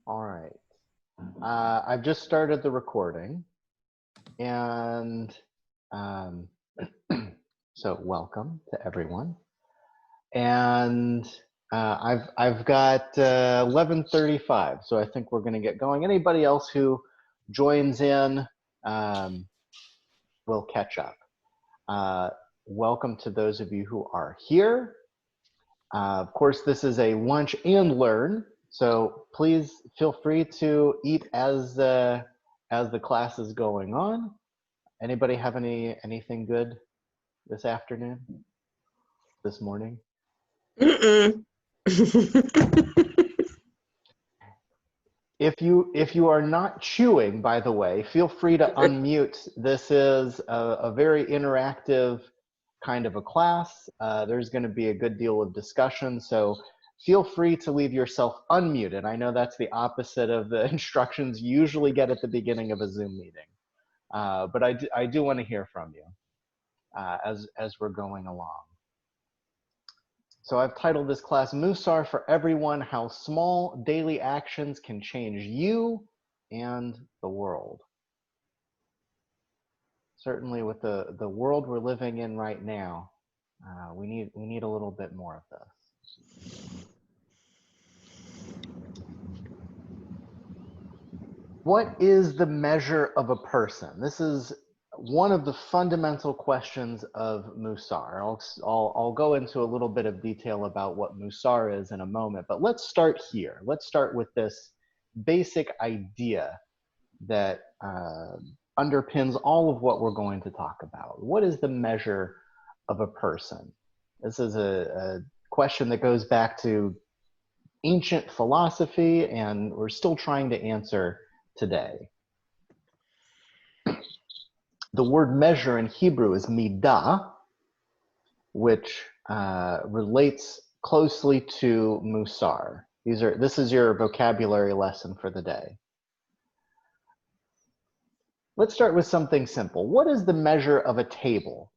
All right. I've just started the recording, and so welcome to everyone. And I've got 11:35, so I think we're going to get going. Anybody else who joins in will catch up. Welcome to those of you who are here. Of course, this is a lunch and learn, so please feel free to eat as the class is going on. Anybody have anything good this afternoon, this morning? If you are not chewing, by the way, feel free to unmute. This is a very interactive kind of a class. There's going to be a good deal of discussion, so feel free to leave yourself unmuted. I know that's the opposite of the instructions you usually get at the beginning of a Zoom meeting, but I do want to hear from you as we're going along. So I've titled this class, Mussar for Everyone, How Small Daily Actions Can Change You and the World. Certainly with the world we're living in right now, we need a little bit more of this. What is the measure of a person? This is one of the fundamental questions of Mussar. I'll go into a little bit of detail about what Mussar is in a moment, but let's start here. Let's start with this basic idea that underpins all of what we're going to talk about. What is the measure of a person? This is a question that goes back to ancient philosophy, and we're still trying to answer today. The word measure in Hebrew is midah, which relates closely to Mussar. This is your vocabulary lesson for the day. Let's start with something simple. What is the measure of a table?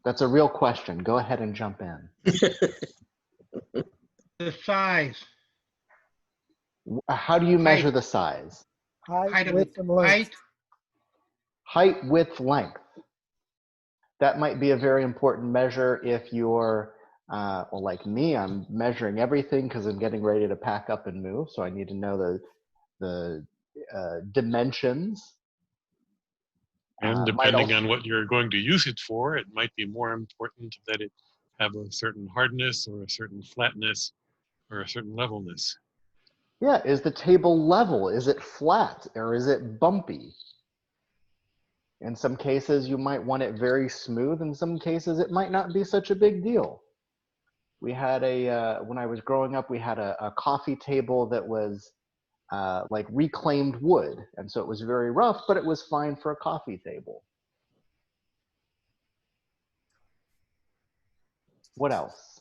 That's a real question. Go ahead and jump in. The size. How do you measure the size? Height, width, and length. Height, width, length. That might be a very important measure if you're, well, like me, I'm measuring everything because I'm getting ready to pack up and move. So I need to know the dimensions. And depending on what you're going to use it for, it might be more important that it have a certain hardness or a certain flatness or a certain levelness. Yeah, is the table level? Is it flat or is it bumpy? In some cases, you might want it very smooth. In some cases, it might not be such a big deal. We had when I was growing up, we had a coffee table that was like reclaimed wood. And so it was very rough, but it was fine for a coffee table. What else?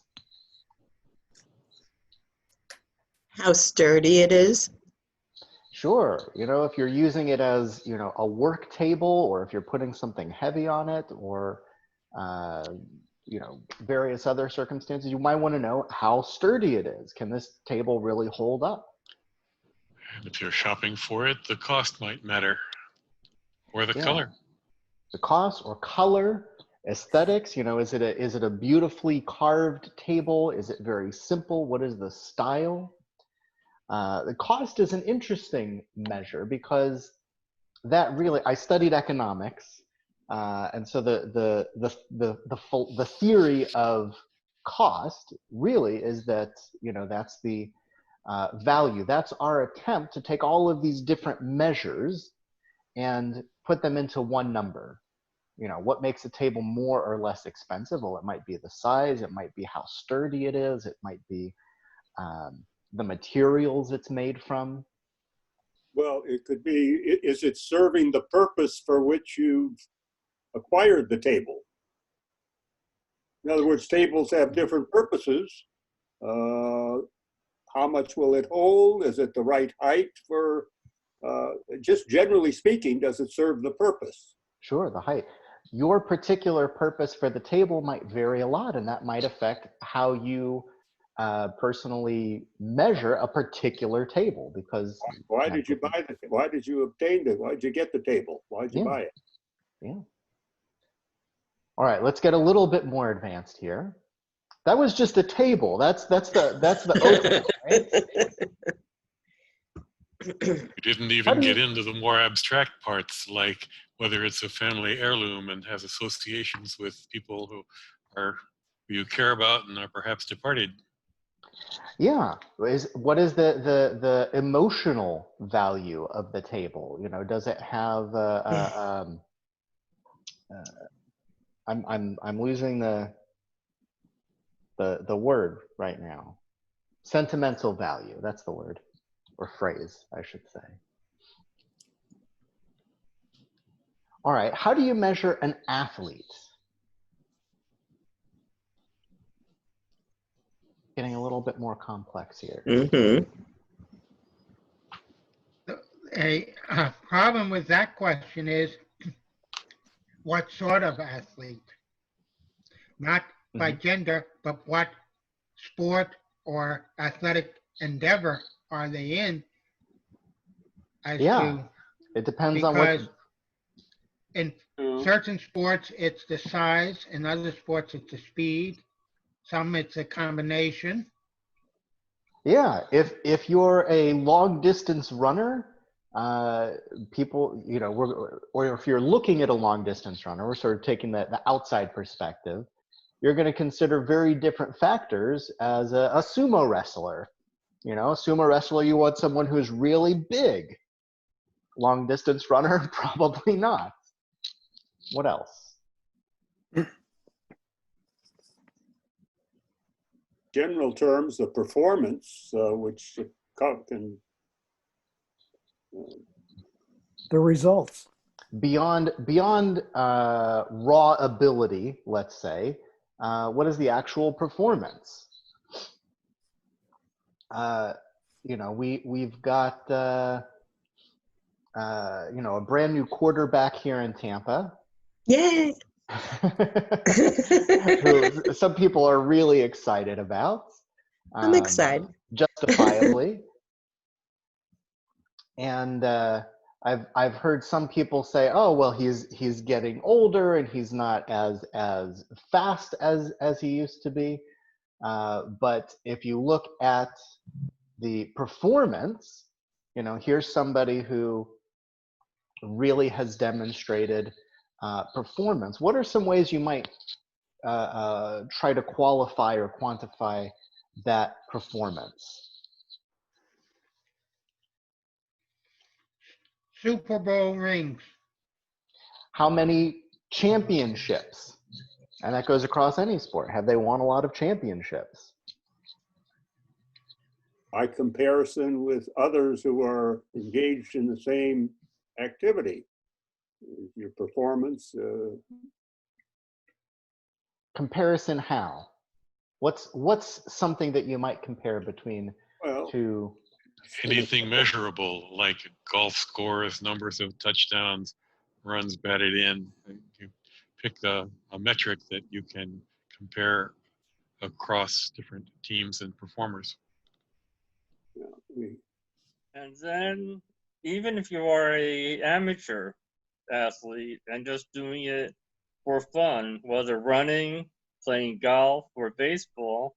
How sturdy it is. Sure. You know, if you're using it as, you know, a work table, or if you're putting something heavy on it, or, you know, various other circumstances, you might want to know how sturdy it is. Can this table really hold up? And if you're shopping for it, the cost might matter, or the color. The cost or color, aesthetics. You know, is it a beautifully carved table? Is it very simple? What is the style? The cost is an interesting measure because that really, I studied economics, and so the theory of cost really is that, you know, that's the value. That's our attempt to take all of these different measures and put them into one number. You know, what makes a table more or less expensive? Well, it might be the size, it might be how sturdy it is, it might be the materials it's made from. Well, it could be, is it serving the purpose for which you've acquired the table? In other words, tables have different purposes. How much will it hold? Is it the right height for, just generally speaking, does it serve the purpose? Sure, the height. Your particular purpose for the table might vary a lot, and that might affect how you personally measure a particular table because. Why did you buy the? Why did you obtain it? Why did you get the table? Why did you buy it? Yeah. All right, let's get a little bit more advanced here. That was just a table. That's the opening, right? You didn't even get into the more abstract parts, like whether it's a family heirloom and has associations with people who you care about and are perhaps departed. Yeah, what is the emotional value of the table? You know, does it have I'm losing the word right now. Sentimental value, that's the word, or phrase, I should say. All right, how do you measure an athlete? Getting a little bit more complex here. Mm-hmm. A problem with that question is what sort of athlete? Not by gender, but what sport or athletic endeavor are they in? It depends on what. In certain sports, it's the size. In other sports, it's the speed. Some, it's a combination. Yeah, if you're a long distance runner, people, you know, or if you're looking at a long distance runner, we're sort of taking the outside perspective. You're going to consider very different factors as a sumo wrestler. You know, a sumo wrestler, you want someone who's really big. Long distance runner, probably not. What else? General terms, the performance, which can the results. Beyond raw ability, let's say, what is the actual performance? You know, we've got you know, a brand new quarterback here in Tampa. Yay! Who some people are really excited about. I'm excited. Justifiably. And I've heard some people say, oh, well, he's getting older and he's not as fast as he used to be. But if you look at the performance, you know, here's somebody who really has demonstrated performance. What are some ways you might try to qualify or quantify that performance? Super Bowl rings. How many championships? And that goes across any sport. Have they won a lot of championships? by comparison with others who are engaged in the same activity. Your performance. Comparison how? What's something that you might compare between two? Anything measurable, like golf scores, numbers of touchdowns, runs batted in. You pick a metric that you can compare across different teams and performers. And then, even if you are an amateur athlete and just doing it for fun, whether running, playing golf, or baseball,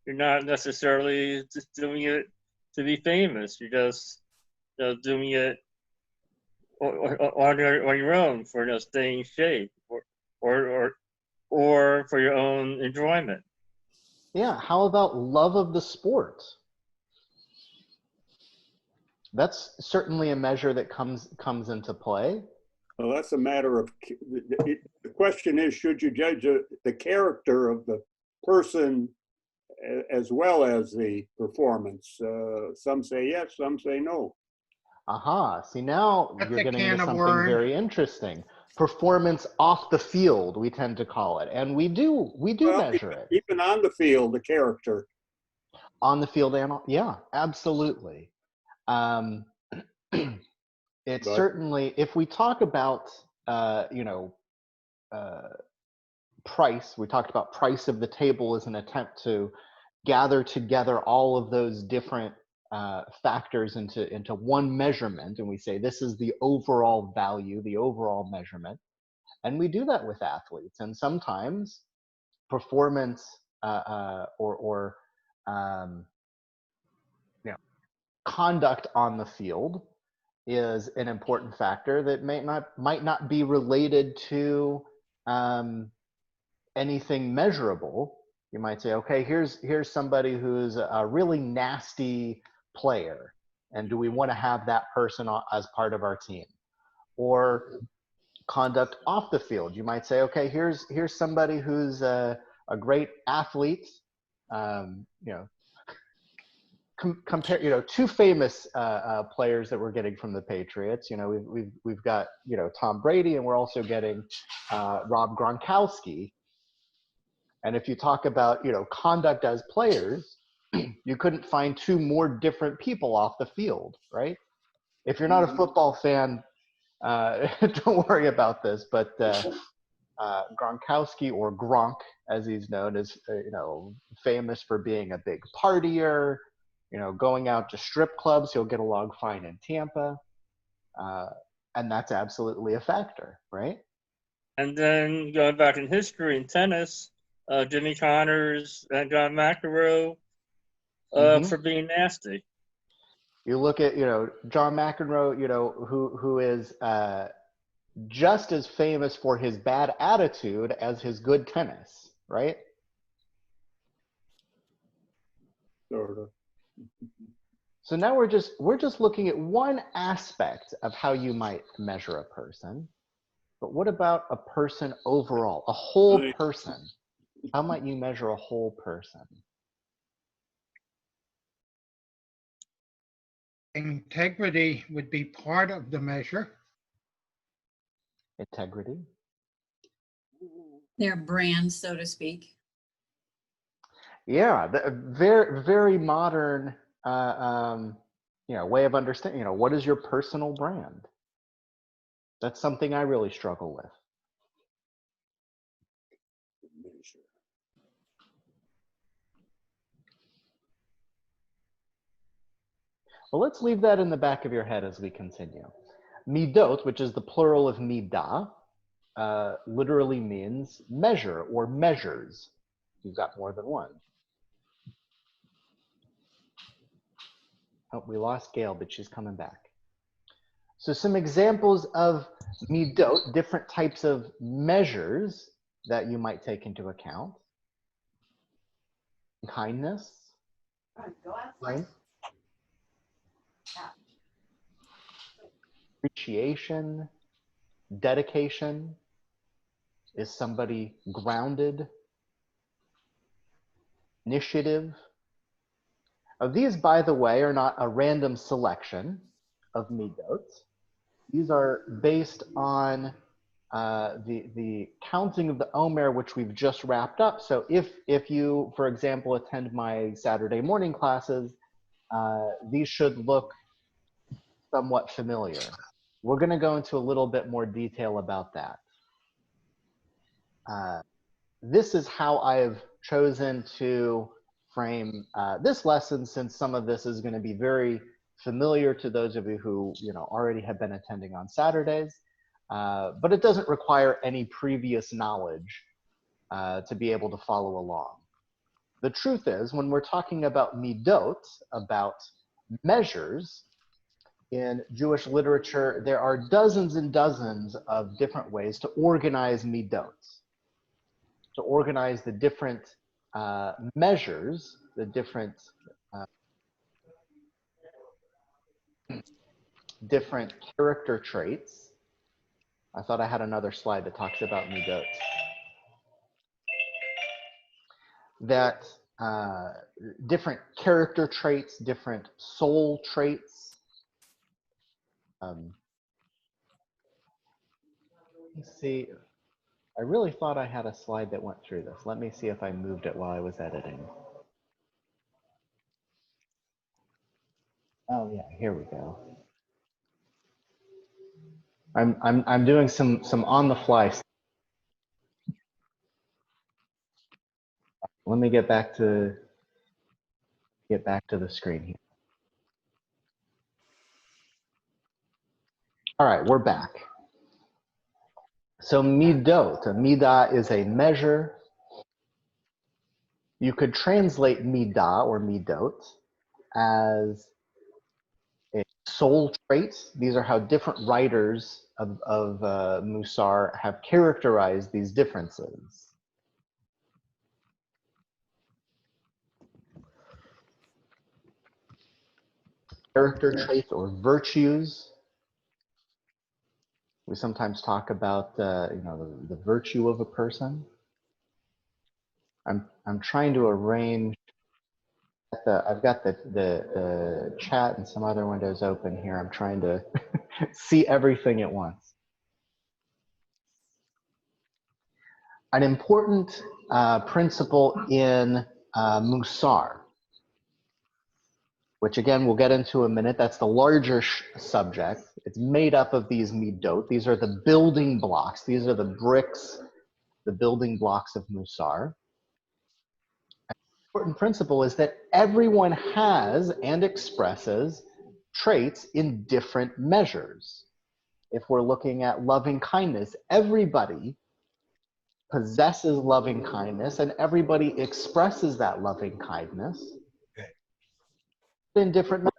you're not necessarily just doing it to be famous. You're just doing it on your own for staying in shape or for your own enjoyment. Yeah, how about love of the sport? That's certainly a measure that comes into play. Well, that's a matter of, the question is, should you judge the character of the person as well as the performance? Some say yes, some say no. Aha, see now That's you're getting into something worms. very interesting. Performance off the field, we tend to call it. And we do measure it. Even on the field, the character. On the field, yeah, absolutely. It's certainly, if we talk about, price, we talked about price of the table as an attempt to gather together all of those different factors into one measurement, and we say this is the overall value, the overall measurement. And we do that with athletes. And sometimes performance or conduct on the field is an important factor that might not be related to anything measurable. You might say, okay, here's somebody who's a really nasty player, and do we want to have that person as part of our team? Or conduct off the field. You might say, okay, here's somebody who's a great athlete. Compare, two famous players that we're getting from the Patriots. We've got Tom Brady, and we're also getting Rob Gronkowski. And if you talk about conduct as players, you couldn't find two more different people off the field, right? If you're not a football fan, don't worry about this, but Gronkowski, or Gronk as he's known, is famous for being a big partier, going out to strip clubs. He'll get a log fine in Tampa, and that's absolutely a factor, right? And then going back in history in tennis, Jimmy Connors and John McEnroe for being nasty. You look at John McEnroe, who is just as famous for his bad attitude as his good tennis, right? Sort of. So now we're just looking at one aspect of how you might measure a person. But what about a person overall, a whole person? How might you measure a whole person? Integrity would be part of the measure. Integrity. Their brand, so to speak. Yeah, very, very modern, way of understanding. What is your personal brand? That's something I really struggle with. Well, let's leave that in the back of your head as we continue. Midot, which is the plural of midah, literally means measure or measures. You've got more than one. Oh, we lost Gail, but she's coming back. So some examples of midot, different types of measures that you might take into account. Kindness. Right? Appreciation, dedication. Is somebody grounded? Initiative. These, by the way, are not a random selection of midot. These are based on the counting of the Omer, which we've just wrapped up. So if you, for example, attend my Saturday morning classes, these should look somewhat familiar. We're going to go into a little bit more detail about that. This is how I've chosen to frame this lesson, since some of this is going to be very familiar to those of you who already have been attending on Saturdays, but it doesn't require any previous knowledge to be able to follow along. The truth is, when we're talking about midot, about measures, in Jewish literature, there are dozens and dozens of different ways to organize midot, to organize the different measures, the different different character traits. I thought I had another slide that talks about midot. That different character traits, different soul traits. Let's see. I really thought I had a slide that went through this. Let me see if I moved it while I was editing. Oh yeah, here we go. I'm doing some on the fly. Let me get back to get back to the screen here. All right, we're back. So midot, a midah is a measure. You could translate midah or midot as a soul trait. These are how different writers of Mussar have characterized these differences. Character traits or virtues. We sometimes talk about the virtue of a person. I'm trying to arrange. I've got the chat and some other windows open here. I'm trying to see everything at once. An important principle in Mussar, which again we'll get into in a minute. That's the larger subject. It's made up of these midot. These are the building blocks. These are the bricks, the building blocks of Mussar. An important principle is that everyone has and expresses traits in different measures. If we're looking at loving kindness, everybody possesses loving kindness and everybody expresses that loving kindness in different measures.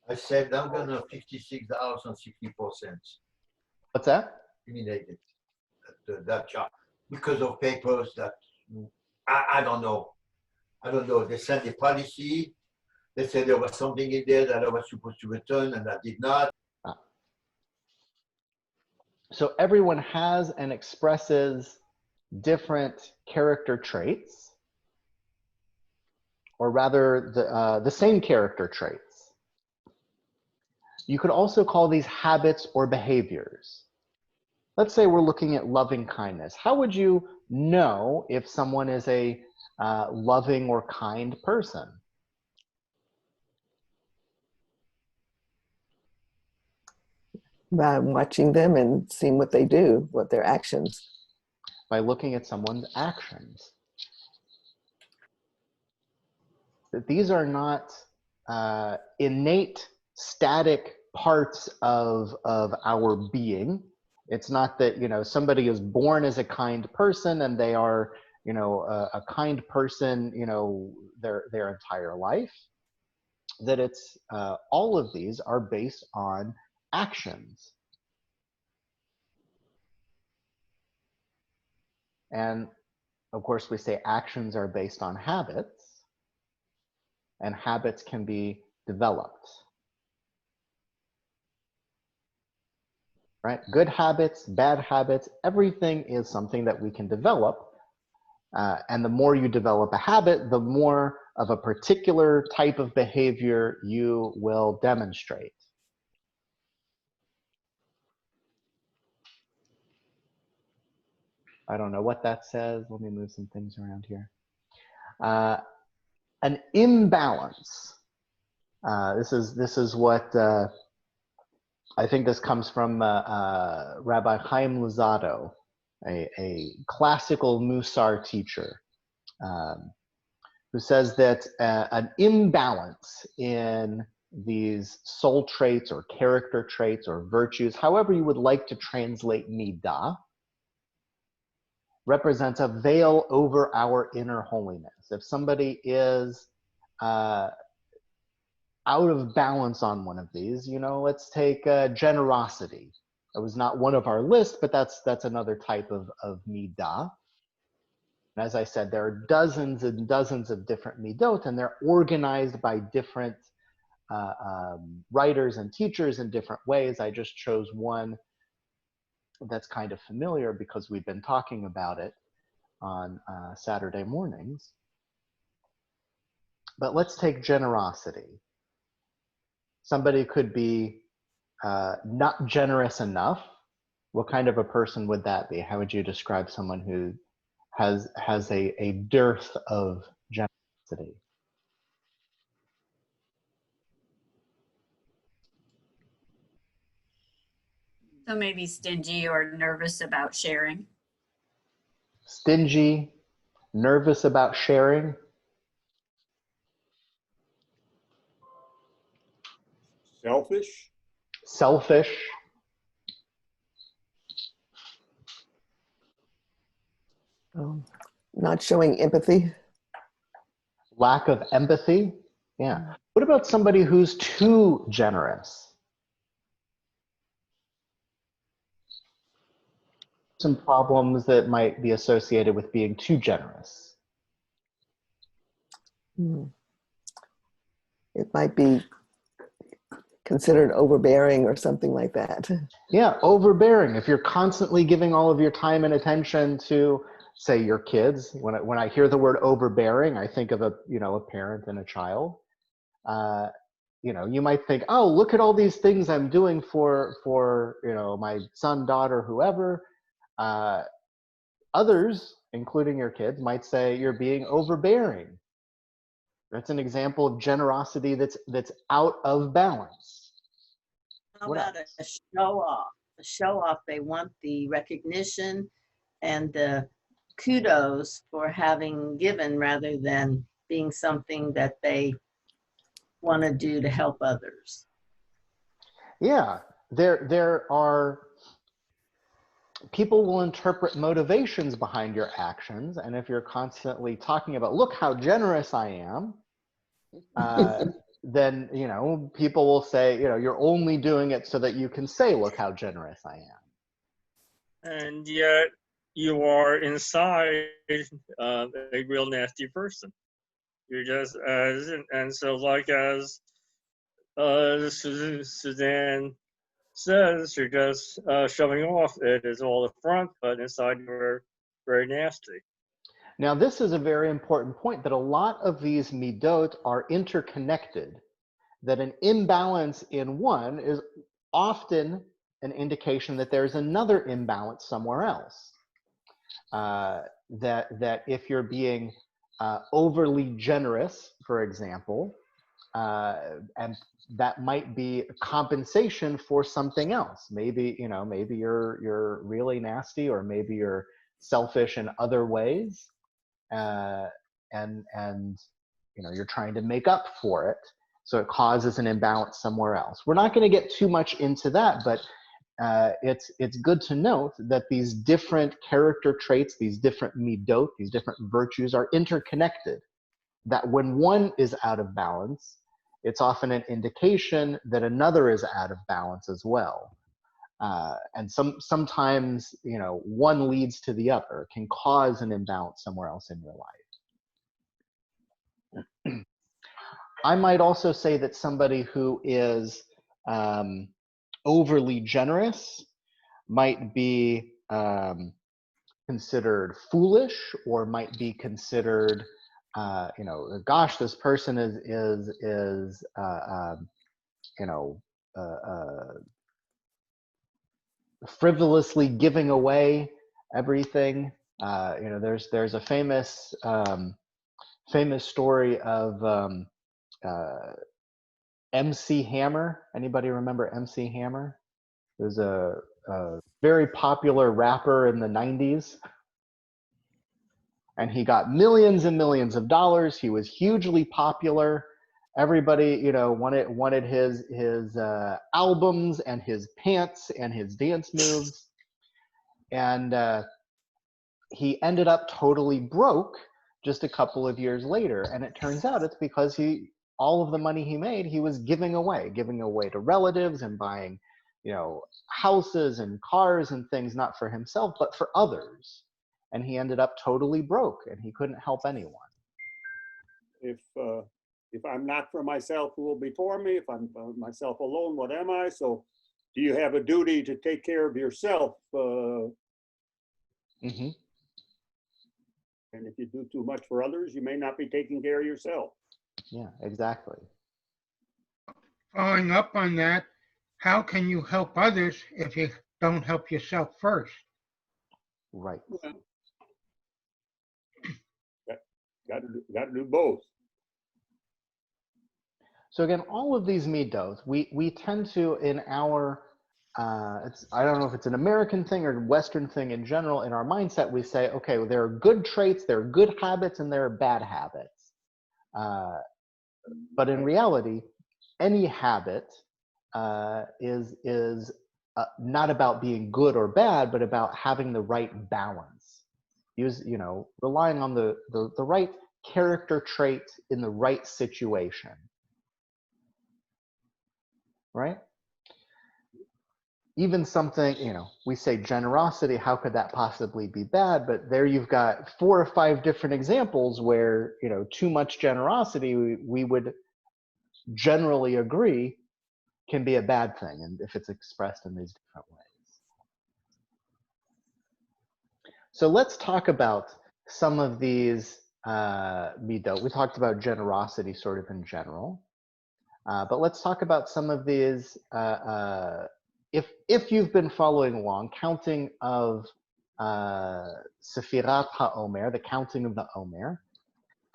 I saved $156.64. What's that? Eliminated that job because of papers that I don't know. I don't know. They sent the policy. They said there was something in there that I was supposed to return and I did not. So everyone has and expresses different character traits, or rather the same character traits. You could also call these habits or behaviors. Let's say we're looking at loving kindness. How would you know if someone is a loving or kind person? By watching them and seeing what they do, what their actions. By looking at someone's actions. That these are not innate, static parts of our being. It's not that, somebody is born as a kind person and they are, a kind person, their entire life. That it's all of these are based on actions. And of course, we say actions are based on habits, and habits can be developed. Right? Good habits, bad habits, everything is something that we can develop. And the more you develop a habit, the more of a particular type of behavior you will demonstrate. I don't know what that says. Let me move some things around here. An imbalance. This is what I think this comes from Rabbi Chaim Luzzatto, a classical Mussar teacher, who says that an imbalance in these soul traits or character traits or virtues, however you would like to translate midah, represents a veil over our inner holiness. If somebody is out of balance on one of these, let's take generosity. It was not one of our lists, but that's another type of midah. And as I said, there are dozens and dozens of different midot, and they're organized by different writers and teachers in different ways. I just chose one that's kind of familiar because we've been talking about it on Saturday mornings. But let's take generosity. Somebody could be not generous enough. What kind of a person would that be? How would you describe someone who has a dearth of generosity? So maybe stingy or nervous about sharing. Stingy, nervous about sharing. Selfish. Selfish. Not showing empathy. Lack of empathy. Yeah. What about somebody who's too generous? Some problems that might be associated with being too generous. It might be considered overbearing or something like that. Yeah, overbearing. If you're constantly giving all of your time and attention to, say, your kids, when I hear the word overbearing, I think of a parent and a child. You might think, oh, look at all these things I'm doing for my son, daughter, whoever. Others, including your kids, might say you're being overbearing. That's an example of generosity that's out of balance. How What about else? a show off? A show off, they want the recognition and the kudos for having given rather than being something that they want to do to help others. Yeah, there are people will interpret motivations behind your actions, and if you're constantly talking about, look how generous I am, then people will say, you're only doing it so that you can say, look how generous I am. And yet you are inside a real nasty person. You're just and so like as Suzanne says, you're just showing off. It is all the front, but inside you're very nasty. Now, this is a very important point, that a lot of these midot are interconnected, that an imbalance in one is often an indication that there's another imbalance somewhere else. That if you're being overly generous, for example, and that might be compensation for something else. Maybe you're really nasty, or maybe you're selfish in other ways, and you're trying to make up for it, so it causes an imbalance somewhere else. We're not going to get too much into that, but it's good to note that these different character traits, these different midot, these different virtues are interconnected. That when one is out of balance, it's often an indication that another is out of balance as well. And sometimes, one leads to the other, can cause an imbalance somewhere else in your life. I might also say that somebody who is overly generous might be considered foolish, or might be considered, gosh, this person is frivolously giving away everything. There's a famous story of MC Hammer. Anybody remember MC Hammer? It was a very popular rapper in the 90s. And he got millions and millions of dollars. He was hugely popular. Everybody, wanted his albums and his pants and his dance moves. And he ended up totally broke just a couple of years later. And it turns out it's because all of the money he made, he was giving away to relatives and buying, houses and cars and things, not for himself, but for others. And he ended up totally broke, and he couldn't help anyone. If I'm not for myself, who will be for me? If I'm myself alone, what am I? So do you have a duty to take care of yourself? Mm-hmm. And if you do too much for others, you may not be taking care of yourself. Yeah, exactly. Following up on that, how can you help others if you don't help yourself first? Right. Well, got to do both. So again, all of these midot, we tend to, in our, I don't know if it's an American thing or Western thing in general, in our mindset, we say, okay, well, there are good traits, there are good habits, and there are bad habits. But in reality, any habit is not about being good or bad, but about having the right balance. Relying on the right character trait in the right situation. Right? Even something, we say generosity, how could that possibly be bad? But there you've got 4 or 5 different examples where, too much generosity, we would generally agree can be a bad thing, and if it's expressed in these different ways. So let's talk about some of these midot. We talked about generosity sort of in general, but let's talk about some of these. If you've been following along, counting of Sefirat HaOmer, the counting of the Omer,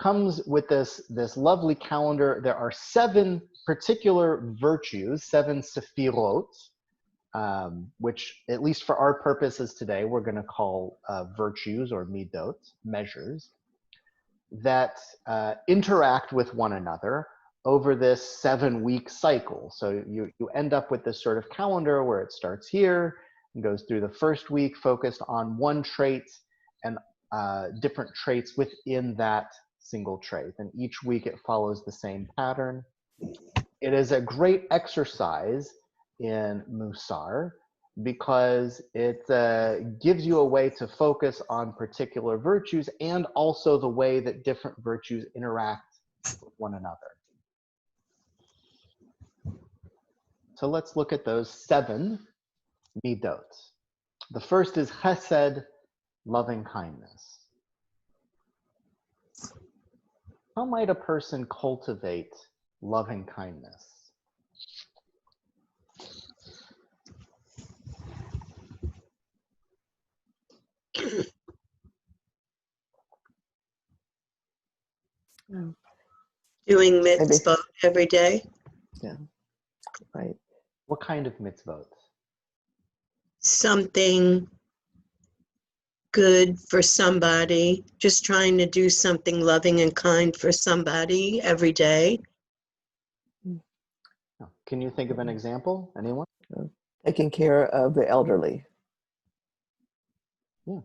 comes with this lovely calendar. There are 7 particular virtues, 7 Sefirot, which, at least for our purposes today, we're going to call virtues or midot, measures, that interact with one another over this 7-week cycle. So you end up with this sort of calendar where it starts here and goes through the first week focused on one trait and different traits within that single trait. And each week it follows the same pattern. It is a great exercise in Mussar because it gives you a way to focus on particular virtues and also the way that different virtues interact with one another. So let's look at those 7 midot. The first is chesed, loving kindness. How might a person cultivate loving kindness? Doing mitzvot every day. Yeah, right. What kind of mitzvot? Something good for somebody, just trying to do something loving and kind for somebody every day. Can you think of an example? Anyone? Taking care of the elderly. Yeah.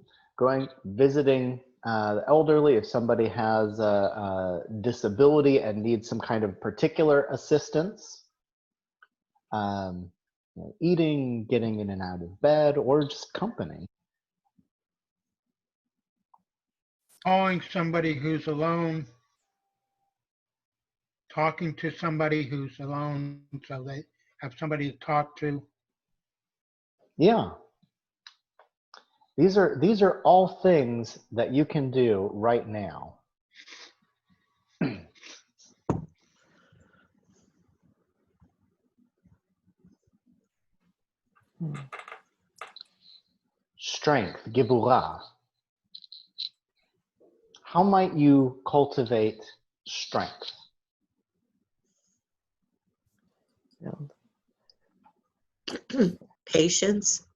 Visiting the elderly. If somebody has a disability and needs some kind of particular assistance, eating, getting in and out of bed, or just company. Calling somebody who's alone, talking to somebody who's alone so they have somebody to talk to. Yeah. These are all things that you can do right now. Strength, gibura. How might you cultivate strength? Yeah. Patience.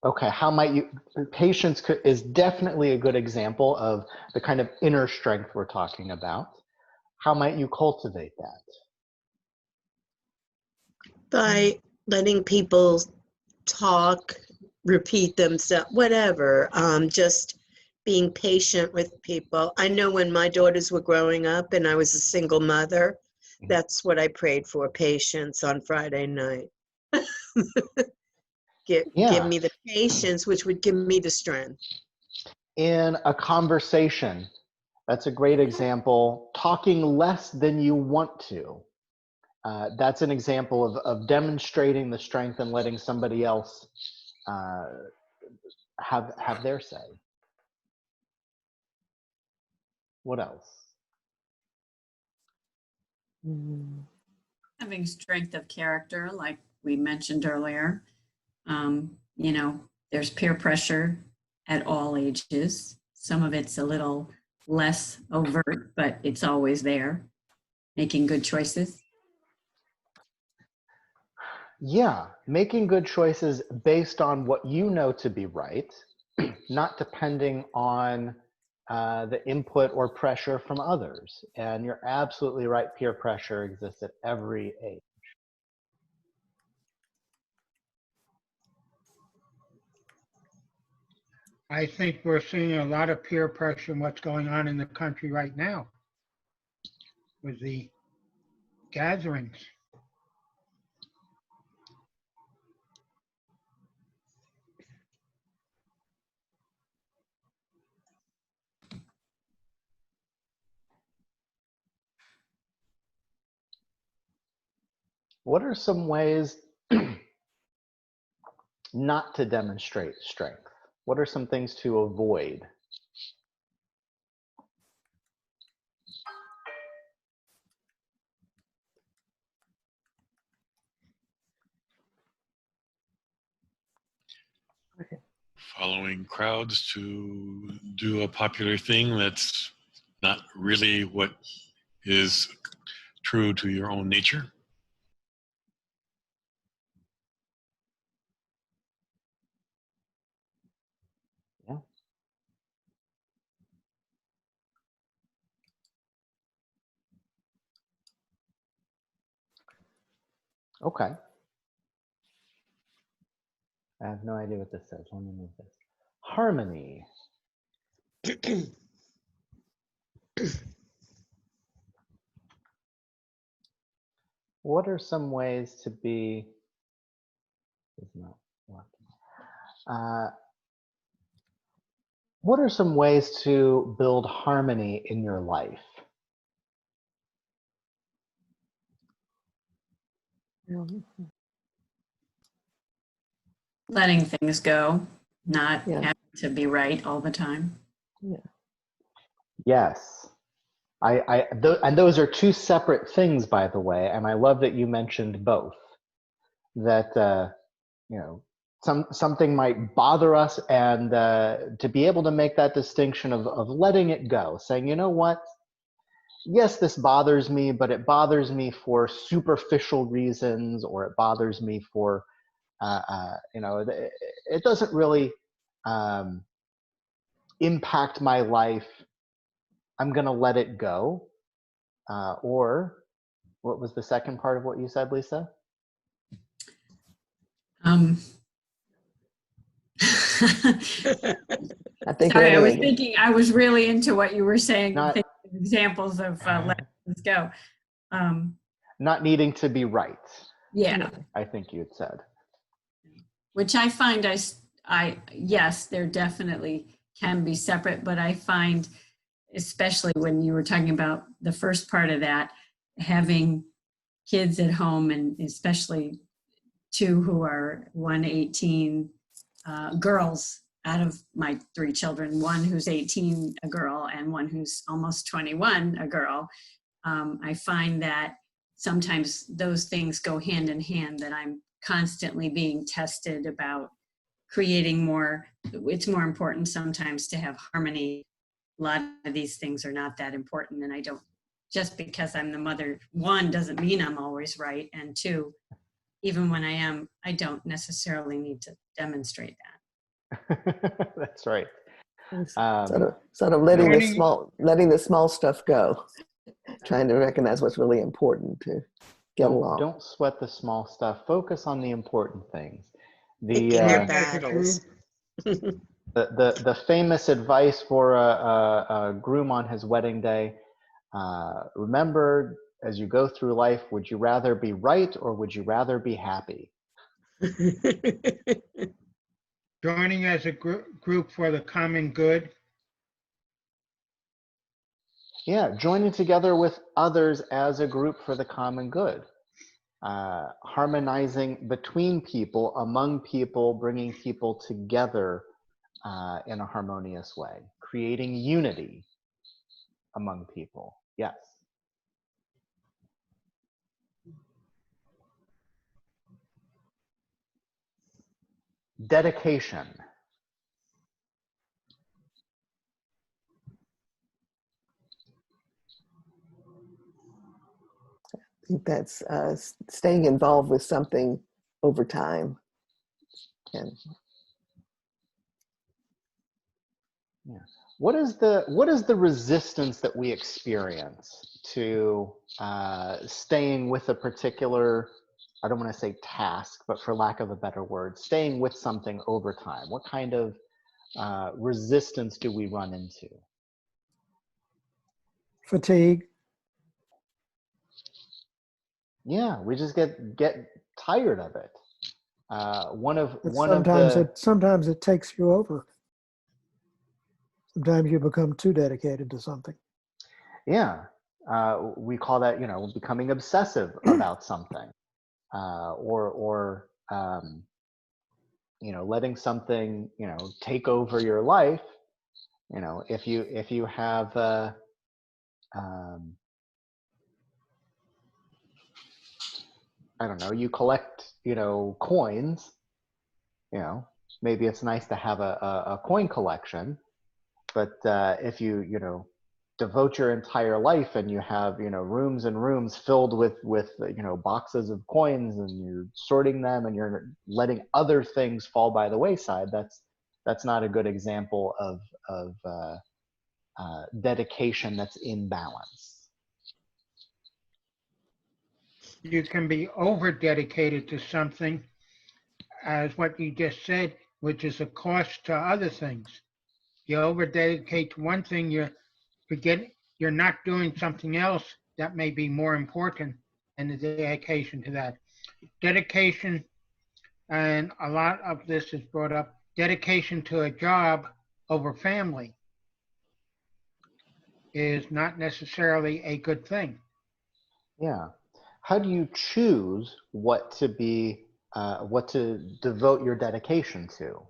Okay, how might you, patience is definitely a good example of the kind of inner strength we're talking about. How might you cultivate that? By letting people talk, repeat themselves, whatever. Just being patient with people. I know when my daughters were growing up and I was a single mother, that's what I prayed for, patience on Friday night. Give me the patience, which would give me the strength. In a conversation, that's a great example. Talking less than you want to. That's an example of demonstrating the strength and letting somebody else have their say. What else? Having strength of character, like we mentioned earlier. There's peer pressure at all ages. Some of it's a little less overt, but it's always there. Making good choices. Yeah, making good choices based on what you know to be right, not depending on the input or pressure from others. And you're absolutely right, peer pressure exists at every age. I think we're seeing a lot of peer pressure in what's going on in the country right now with the gatherings. What are some ways not to demonstrate strength? What are some things to avoid? Following crowds to do a popular thing that's not really what is true to your own nature. Yeah. Okay. I have no idea what this says. Let me move this. Harmony. What are some ways to be? Is not working. What are some ways to build harmony in your life? Letting things go, not Yeah. having to be right all the time. Yeah. Yes. And those are two separate things, by the way, and I love that you mentioned both. That something might bother us, and to be able to make that distinction of letting it go, saying, you know what, yes, this bothers me, but it bothers me for superficial reasons, or it bothers me for, it doesn't really impact my life. I'm going to let it go. Or what was the second part of what you said, Lisa? I I think Sorry, I was letting it thinking, I was really into what you were saying, Not- thinking of examples of letting things go. Not needing to be right, Yeah, I think you had said. which I find yes, there definitely can be separate, but I find, especially when you were talking about the first part of that, having kids at home, and especially two who are 18 girls out of my three children, one who's 18, a girl, and one who's almost 21, a girl. I find that sometimes those things go hand in hand, that I'm constantly being tested about creating more. It's more important sometimes to have harmony. A lot of these things are not that important, and I don't, just because I'm the mother, one, doesn't mean I'm always right, and two, even when I am, I don't necessarily need to demonstrate that. That's right. sort of letting Joining- the small stuff go, trying to recognize what's really important to get along. Don't sweat the small stuff. Focus on the important things. Picking Join your as a battles. group. The famous advice for a groom on his wedding day, remember, as you go through life, would you rather be right or would you rather be happy? Joining as a group for the common good. Yeah, joining together with others as a group for the common good. Harmonizing between people, among people, bringing people together in a harmonious way. Creating unity among people. Yes. Dedication. I think that's staying involved with something over time. And yeah. What is the resistance that we experience to staying with a particular, I don't want to say task, but for lack of a better word, staying with something over time? What kind of resistance do we run into? Fatigue. Yeah, we just get tired of it. Sometimes it takes you over. Sometimes you become too dedicated to something. Yeah, we call that, becoming obsessive about something, or letting something, take over your life. If you have, I don't know, you collect, coins, maybe it's nice to have a coin collection, but if you devote your entire life and you have, rooms and rooms filled with boxes of coins, and you're sorting them and you're letting other things fall by the wayside, that's not a good example of dedication that's in balance. You can be over dedicated to something, as what you just said, which is a cost to other things. You over dedicate to one thing, you're not doing something else that may be more important than the dedication to that. Dedication, and a lot of this is brought up, dedication to a job over family is not necessarily a good thing. Yeah. How do you choose what to devote your dedication to?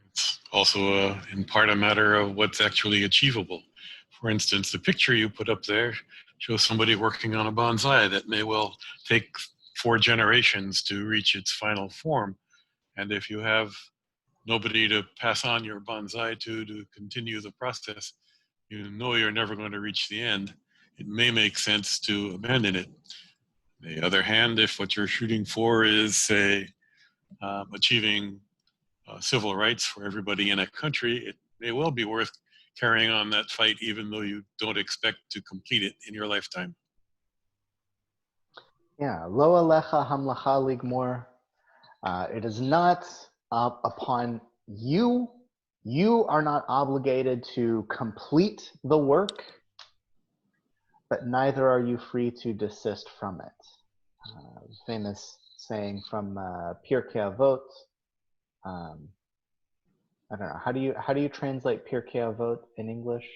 It's also in part a matter of what's actually achievable. For instance, the picture you put up there shows somebody working on a bonsai that may well take 4 generations to reach its final form. And if you have nobody to pass on your bonsai to continue the process, you're never going to reach the end. It may make sense to abandon it. On the other hand, if what you're shooting for is, say, achieving civil rights for everybody in a country, it may well be worth carrying on that fight, even though you don't expect to complete it in your lifetime. Yeah, lo alecha hamlacha ligmor. It is not upon you. You are not obligated to complete the work, but neither are you free to desist from it. Famous saying from Pirkei Avot. I don't know. How do you translate Pirkei Avot in English?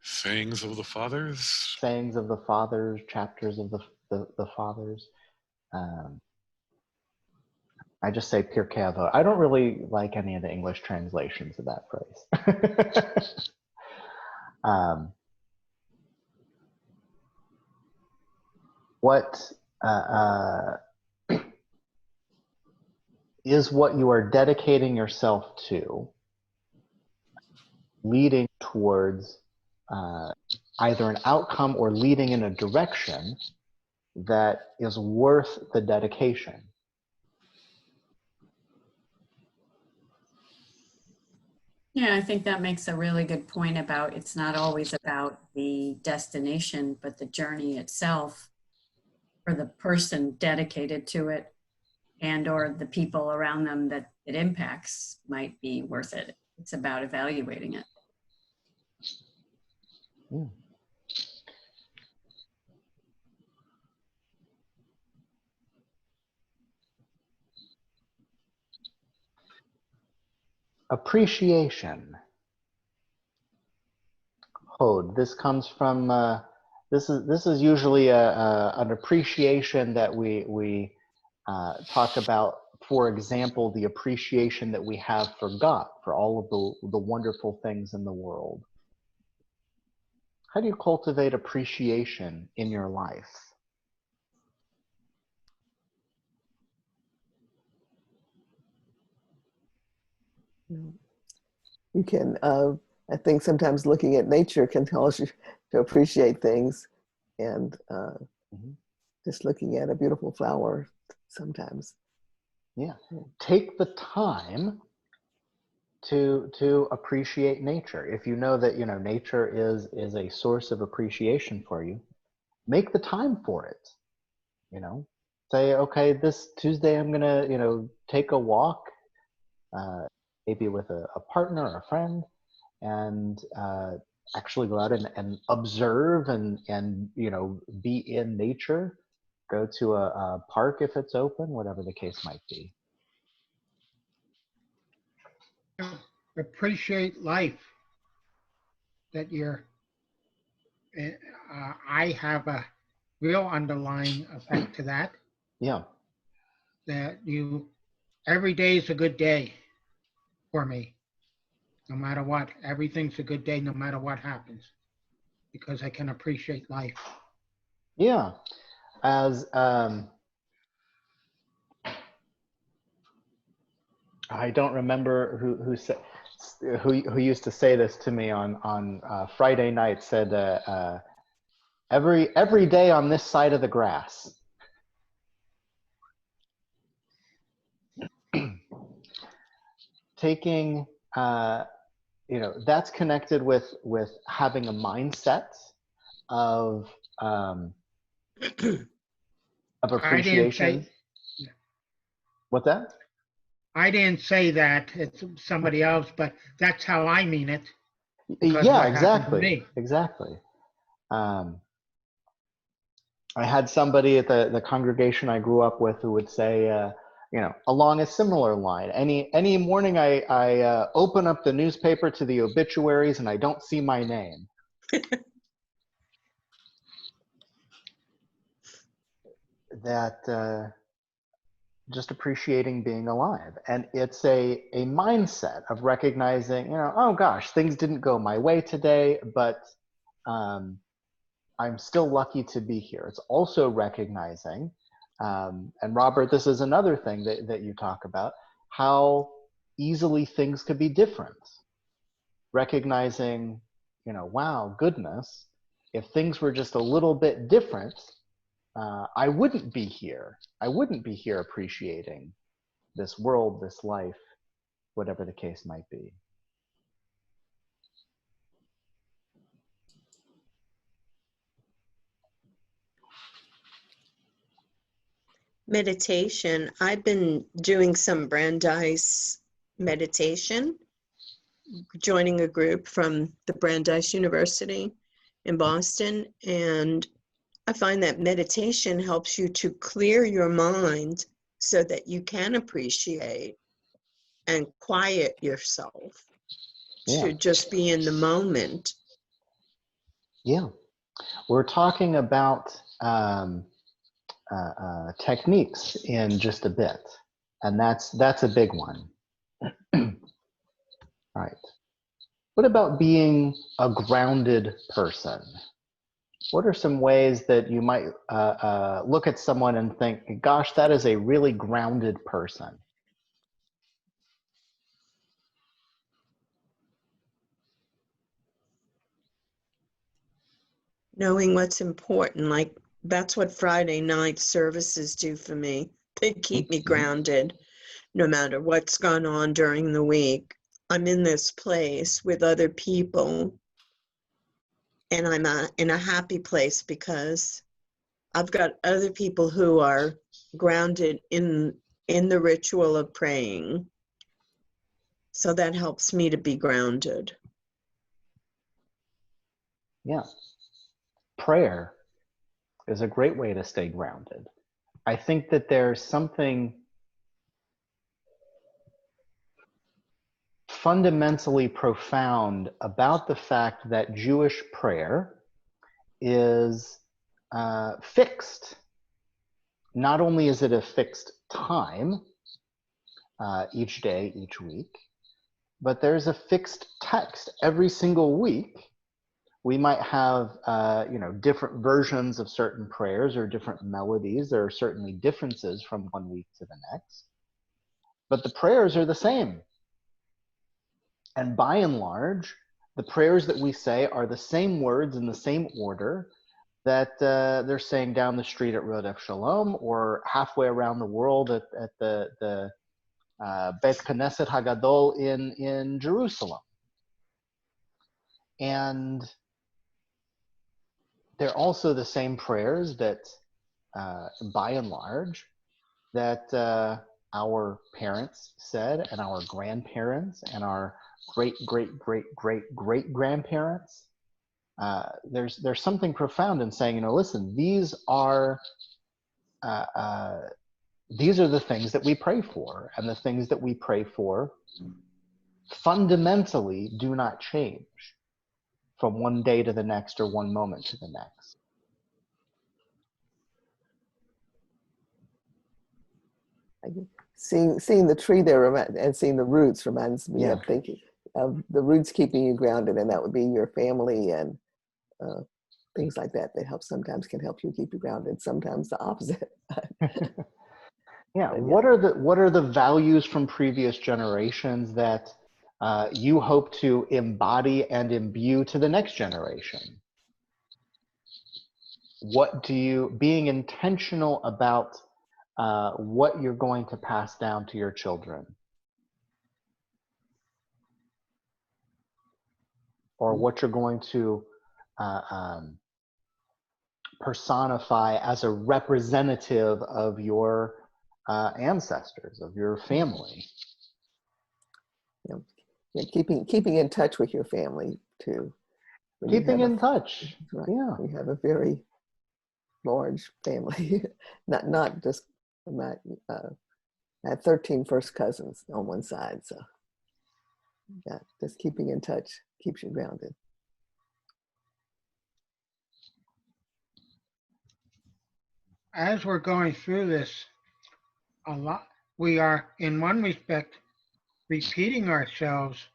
Sayings of the fathers. Sayings of the fathers, chapters of the fathers. I just say Pirkei Avot. I don't really like any of the English translations of that phrase. What is what you are dedicating yourself to leading towards either an outcome or leading in a direction that is worth the dedication? Yeah, I think that makes a really good point about it's not always about the destination, but the journey itself for the person dedicated to it, and or the people around them that it impacts might be worth it. It's about evaluating it. Mm. Appreciation. Hod. This comes from. This is usually an appreciation that we talk about. For example, the appreciation that we have for God, for all of the wonderful things in the world. How do you cultivate appreciation in your life? You can, I think sometimes looking at nature can tell us to appreciate things, and just looking at a beautiful flower sometimes. Yeah, take the time to appreciate nature. If you know that nature is a source of appreciation for you, make the time for it. say, okay, this Tuesday I'm gonna, take a walk, maybe with a partner or a friend, and actually go out and observe and be in nature. Go to a park if it's open, whatever the case might be. Appreciate life. That I have a real underlying effect to that. Yeah. That every day is a good day for me. No matter what, everything's a good day no matter what happens, because I can appreciate life. Yeah. As I don't remember who said who used to say this to me on Friday night. Said every day on this side of the grass. Taking that's connected with having a mindset of appreciation. What's that? I didn't say that. It's somebody else, but that's how I mean it. Yeah, exactly. Exactly. I had somebody at the congregation I grew up with who would say, along a similar line, any morning I open up the newspaper to the obituaries and I don't see my name. That just appreciating being alive. And it's a mindset of recognizing, oh gosh, things didn't go my way today, but I'm still lucky to be here. It's also recognizing, and Robert, this is another thing that you talk about, how easily things could be different. Recognizing, wow, goodness, if things were just a little bit different, I wouldn't be here. I wouldn't be here appreciating this world, this life, whatever the case might be. Meditation. I've been doing some Brandeis meditation, joining a group from the Brandeis University in Boston, and I find that meditation helps you to clear your mind so that you can appreciate and quiet yourself to just be in the moment. Yeah. We're talking about techniques in just a bit, and that's a big one. All right. What about being a grounded person? What are some ways that you might look at someone and think, gosh, that is a really grounded person? Knowing what's important, like that's what Friday night services do for me. They keep me grounded no matter what's gone on during the week. I'm in this place with other people, and I'm in a happy place because I've got other people who are grounded in the ritual of praying. So that helps me to be grounded. Yeah. Prayer is a great way to stay grounded. I think that there's something fundamentally profound about the fact that Jewish prayer is fixed. Not only is it a fixed time each day, each week, but there's a fixed text every single week. We might have different versions of certain prayers or different melodies. There are certainly differences from one week to the next, but the prayers are the same. And by and large, the prayers that we say are the same words in the same order that they're saying down the street at Rodef Shalom or halfway around the world at the Bet Knesset Hagadol in Jerusalem. And they're also the same prayers that by and large, that our parents said, and our grandparents, and our great great great great great grandparents. There's something profound in saying, listen, these are the things that we pray for, and the things that we pray for fundamentally do not change from one day to the next or one moment to the next. Seeing the tree there and seeing the roots reminds me Yeah. of thinking of the roots keeping you grounded, and that would be your family and things like that. That sometimes can help you keep you grounded. Sometimes the opposite. Yeah. But What are the values from previous generations that you hope to embody and imbue to the next generation? Being intentional about what you're going to pass down to your children, or what you're going to personify as a representative of your ancestors, of your family. Yeah, keeping in touch with your family too. Keeping in touch. Right. Yeah. We have a very large family, not just I had 13 first cousins on one side, so yeah, just keeping in touch keeps you grounded. As we're going through this, we are in one respect repeating ourselves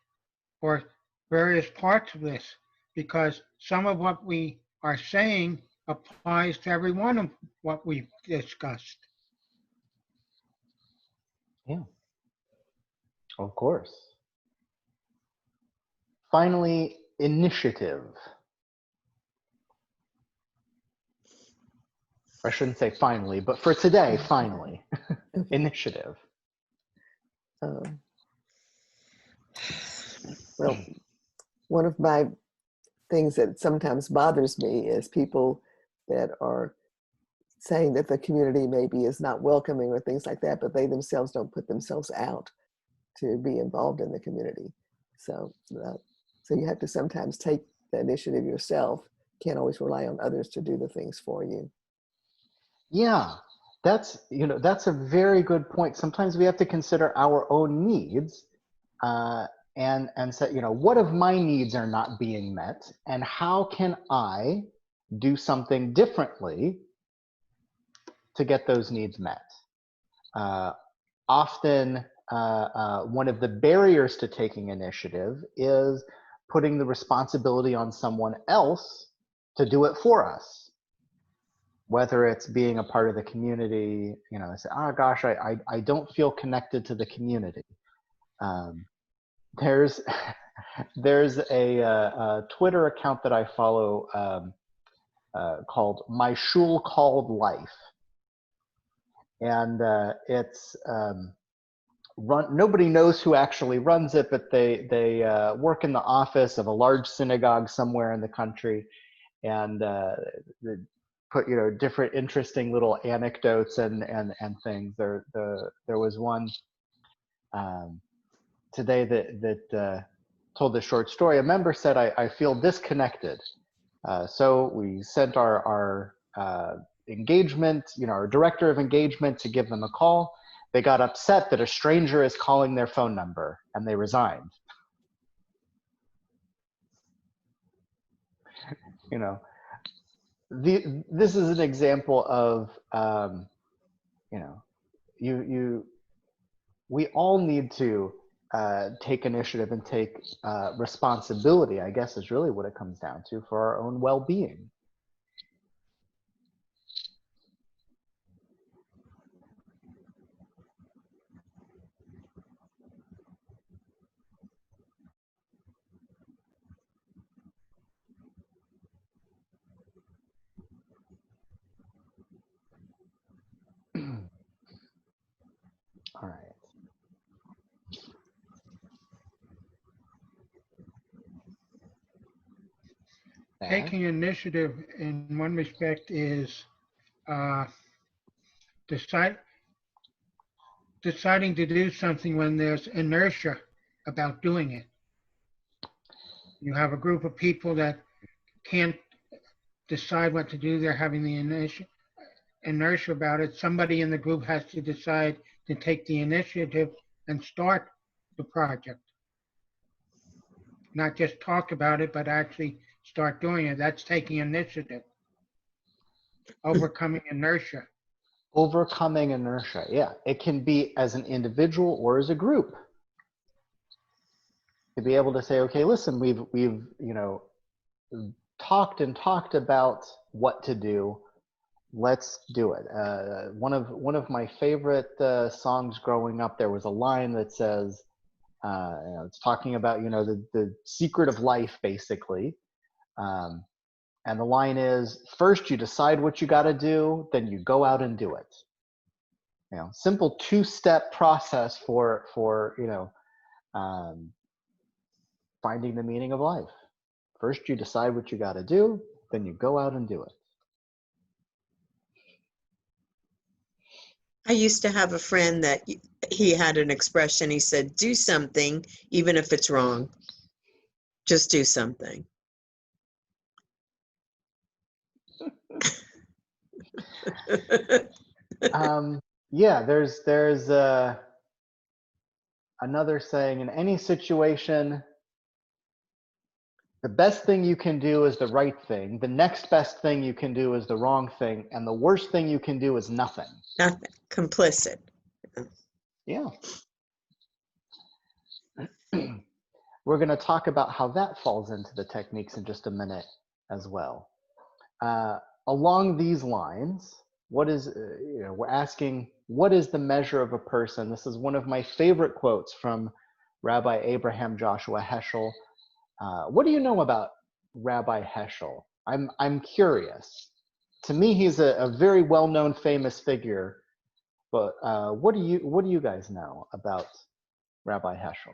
for various parts of this, because some of what we are saying applies to every one of what we've discussed. Yeah. Of course. Finally, initiative. I shouldn't say finally, but for today, finally, initiative. Well, one of my things that sometimes bothers me is people that are saying that the community maybe is not welcoming or things like that, but they themselves don't put themselves out to be involved in the community. So you have to sometimes take the initiative yourself. Can't always rely on others to do the things for you. Yeah, that's a very good point. Sometimes we have to consider our own needs and say, what of my needs are not being met, and how can I do something differently to get those needs met? Often, one of the barriers to taking initiative is putting the responsibility on someone else to do it for us. Whether it's being a part of the community, they say, oh gosh, I don't feel connected to the community. There's a Twitter account that I follow called My Shul Called Life. And it's nobody knows who actually runs it, but they work in the office of a large synagogue somewhere in the country, and they put different interesting little anecdotes and things. There was one today that told the short story. A member said, I feel disconnected. So we sent our engagement, our director of engagement, to give them a call. They got upset that a stranger is calling their phone number, and they resigned. This is an example of, we all need to take initiative and take responsibility, I guess, is really what it comes down to, for our own well-being. All right. Taking initiative in one respect is deciding to do something when there's inertia about doing it. You have a group of people that can't decide what to do. They're having the inertia about it. Somebody in the group has to decide to take the initiative and start the project. Not just talk about it, but actually start doing it. That's taking initiative. Overcoming inertia. Overcoming inertia, yeah. It can be as an individual or as a group. To be able to say, okay, listen, we've talked about what to do. Let's do it. One of my favorite songs growing up, there was a line that says, it's talking about the secret of life, basically. And the line is, first you decide what you got to do, then you go out and do it. Simple two-step process for finding the meaning of life. First you decide what you got to do, then you go out and do it. I used to have a friend that he had an expression. He said, do something, even if it's wrong. Just do something. Yeah, there's another saying, in any situation, the best thing you can do is the right thing. The next best thing you can do is the wrong thing. And the worst thing you can do is nothing. Nothing. Complicit. Yeah. We're going to talk about how that falls into the techniques in just a minute as well. Along these lines, what is, we're asking, what is the measure of a person? This is one of my favorite quotes from Rabbi Abraham Joshua Heschel. What do you know about Rabbi Heschel? I'm curious. To me, he's a very well-known, famous figure. But what do you guys know about Rabbi Heschel?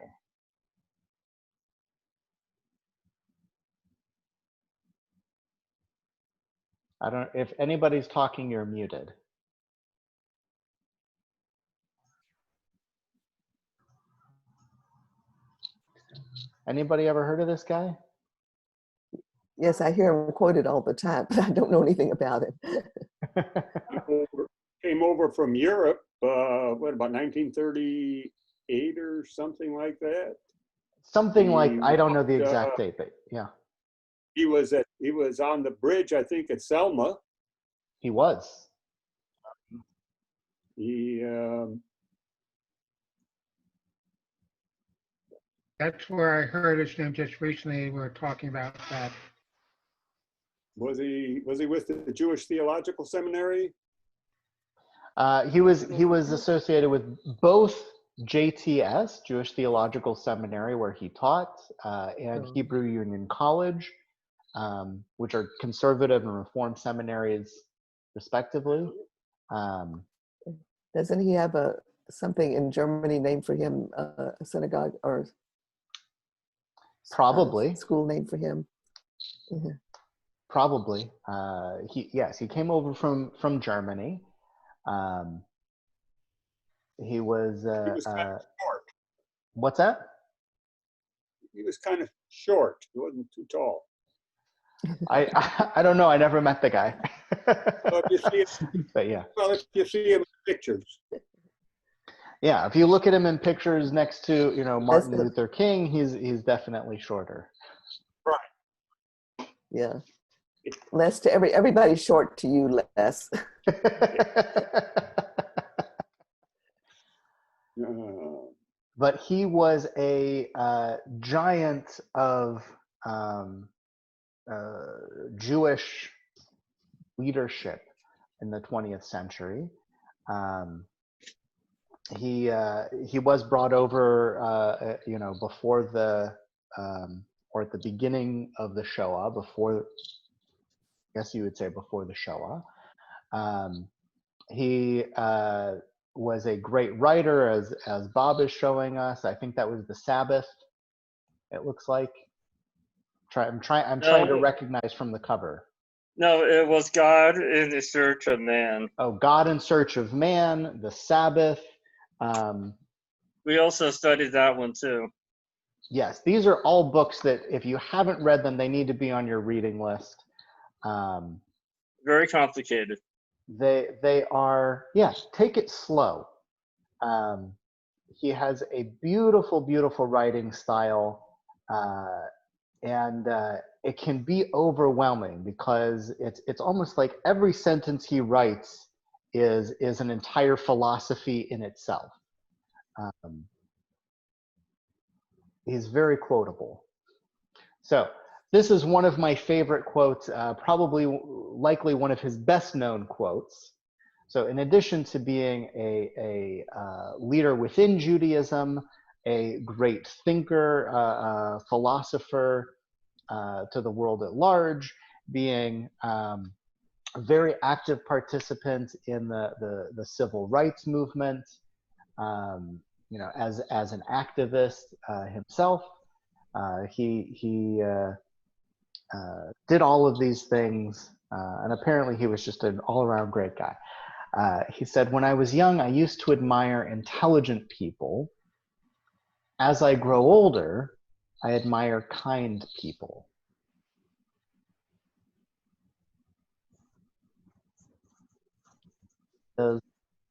I don't. If anybody's talking, you're muted. Anybody ever heard of this guy? Yes, I hear him quoted all the time, but I don't know anything about him. Came over from Europe, what, about 1938 or something like that? Something like, I don't know the exact date, but yeah. He was on the bridge, I think, at Selma. He was. That's where I heard his name just recently. We were talking about that. Was he with the Jewish Theological Seminary? He was associated with both JTS, Jewish Theological Seminary, where he taught, and Hebrew Union College, which are conservative and reform seminaries, respectively. Doesn't he have something in Germany named for him, a synagogue or probably school named for him? Yeah. Probably. He came over from Germany. He was kind of short. What's that? He was kind of short. He wasn't too tall. I don't know. I never met the guy. Well, if you see him, but yeah. Well, if you see him in pictures. Yeah, if you look at him in pictures next to Martin Luther King, he's definitely shorter. Right. Yeah. Les, to everybody's short to you, Les. But he was a giant of Jewish leadership in the 20th century. He was brought over, before the or at the beginning of the Shoah, before, I guess you would say before the Shoah. He was a great writer, as Bob is showing us. I think that was the Sabbath, it looks like. I'm trying to recognize from the cover. No, it was God in the search of man. Oh, God in Search of Man, the Sabbath. We also studied that one too. Yes, these are all books that if you haven't read them, they need to be on your reading list. Very complicated. They are, yes, take it slow. He has a beautiful, beautiful writing style, and it can be overwhelming because it's almost like every sentence he writes is an entire philosophy in itself. He's very quotable. So this is one of my favorite quotes, likely one of his best known quotes. So in addition to being a leader within Judaism, a great thinker, philosopher to the world at large, being a very active participant in the civil rights movement, as an activist himself, he did all of these things, and apparently he was just an all-around great guy. He said, "When I was young, I used to admire intelligent people. As I grow older, I admire kind people."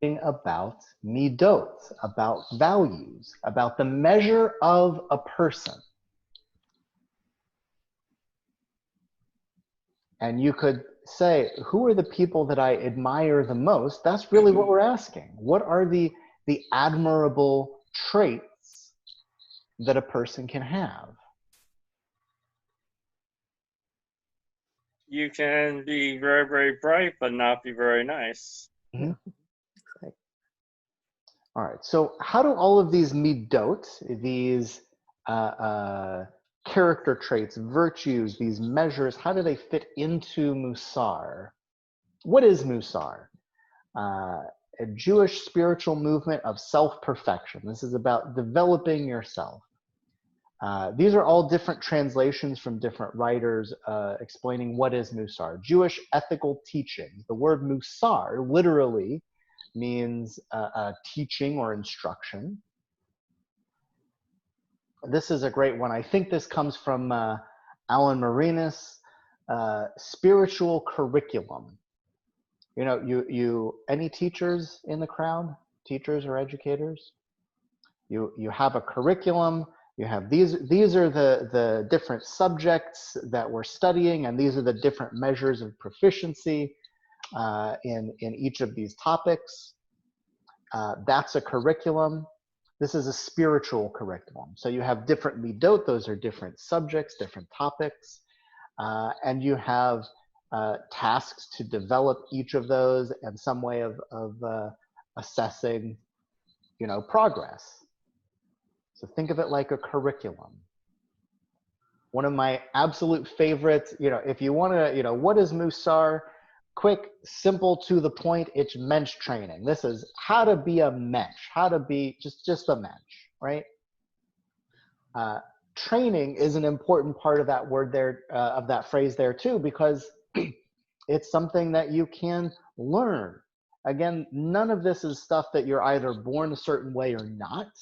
About midot, about values, about the measure of a person. And you could say, who are the people that I admire the most? That's really what we're asking. What are the admirable traits that a person can have? You can be very, very bright, but not be very nice. Mm-hmm. All right, so how do all of these midot, these character traits, virtues, these measures, how do they fit into Mussar? What is Mussar? A Jewish spiritual movement of self-perfection. This is about developing yourself. These are all different translations from different writers explaining what is Mussar. Jewish ethical teaching. The word Mussar literally means teaching or instruction. This is a great one. I think this comes from Alan Marinas, spiritual curriculum. You know, any teachers in the crowd, teachers or educators? You have a curriculum. You have these are the different subjects that we're studying, and these are the different measures of proficiency in each of these topics. That's a curriculum. This is a spiritual curriculum. So you have different midot, those are different subjects, different topics, and you have tasks to develop each of those and some way of assessing, progress. So think of it like a curriculum. One of my absolute favorites, if you want to, what is Mussar? Quick, simple, to the point, it's mensch training. This is how to be a mensch, how to be just a mensch, right? Training is an important part of that word there, of that phrase there too, because it's something that you can learn. Again, none of this is stuff that you're either born a certain way or not.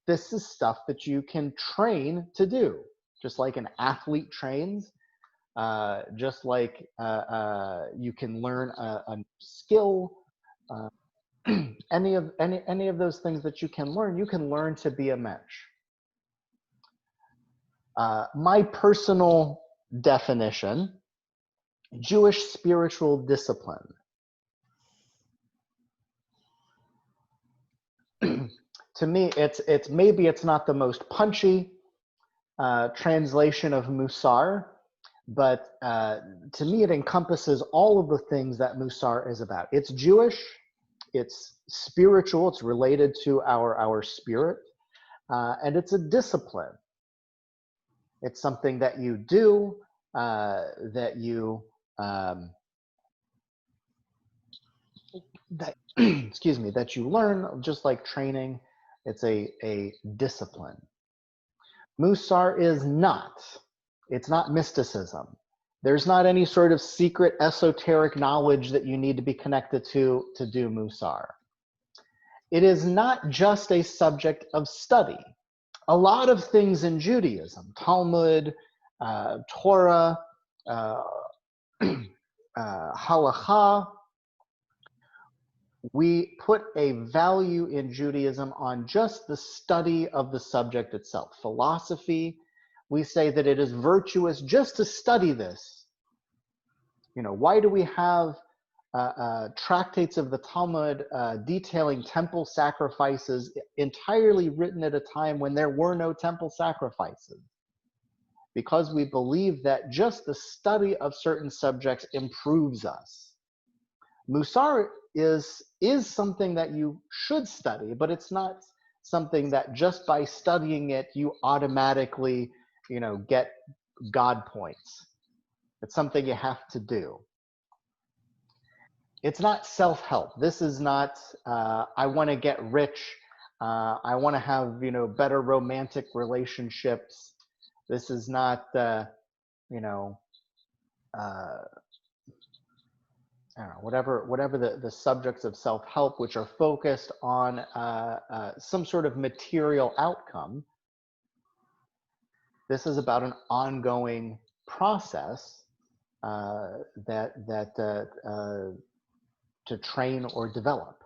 This is stuff that you can train to do, just like an athlete trains. Just like you can learn a skill, any of those things that you can learn to be a mensch. My personal definition: Jewish spiritual discipline. To me, it's not the most punchy translation of Mussar, but to me it encompasses all of the things that Mussar is about. It's Jewish, it's spiritual, it's related to our spirit, and it's a discipline. It's something that you do, that you that you learn, just like training. It's a discipline. Mussar is not. It's not mysticism. There's not any sort of secret esoteric knowledge that you need to be connected to do Mussar. It is not just a subject of study. A lot of things in Judaism, Talmud, Torah, Halakha, we put a value in Judaism on just the study of the subject itself. Philosophy, we say that it is virtuous just to study this. You know, why do we have tractates of the Talmud detailing temple sacrifices entirely written at a time when there were no temple sacrifices? Because we believe that just the study of certain subjects improves us. Mussar is something that you should study, but it's not something that just by studying it you automatically, you know, get God points. It's something you have to do. It's not self-help. This is not, I want to get rich. I want to have, you know, better romantic relationships. This is not, you know, I don't know, whatever the subjects of self-help, which are focused on some sort of material outcome. This is about an ongoing process to train or develop.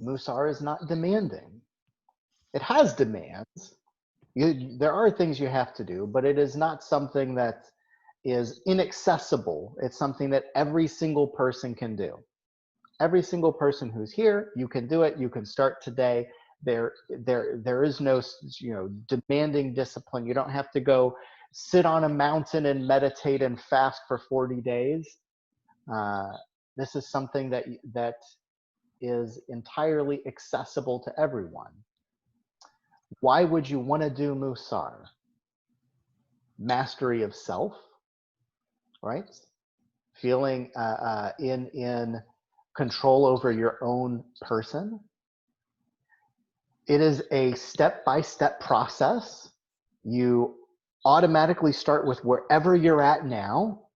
Mussar is not demanding. It has demands. There are things you have to do, but it is not something that is inaccessible. It's something that every single person can do. Every single person who's here, you can do it. You can start today. There is no, you know, demanding discipline. You don't have to go sit on a mountain and meditate and fast for 40 days. This is something that is entirely accessible to everyone. Why would you want to do Mussar? Mastery of self, right? Feeling in control over your own person. It is a step-by-step process. You automatically start with wherever you're at now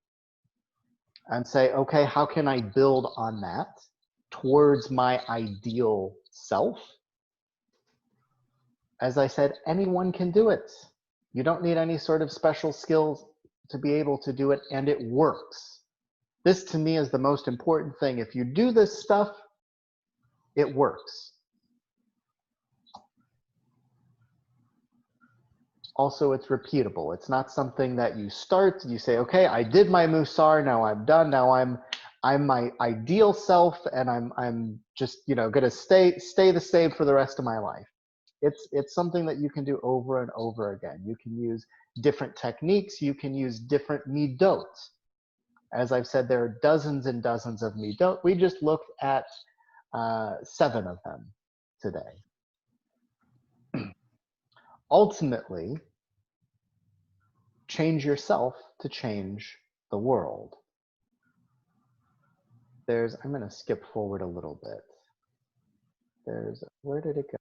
and say, okay, how can I build on that towards my ideal self? As I said, anyone can do it. You don't need any sort of special skills to be able to do it, and it works. This to me is the most important thing. If you do this stuff, it works. Also, it's repeatable. It's not something that you start, you say, okay, I did my Mussar, now I'm done, now I'm my ideal self, and I'm just, you know, gonna stay the same for the rest of my life. It's something that you can do over and over again. You can use different techniques, you can use different midot. As I've said, there are dozens and dozens of midot. We just looked at 7 of them today. Ultimately, change yourself to change the world. I'm going to skip forward a little bit. Where did it go?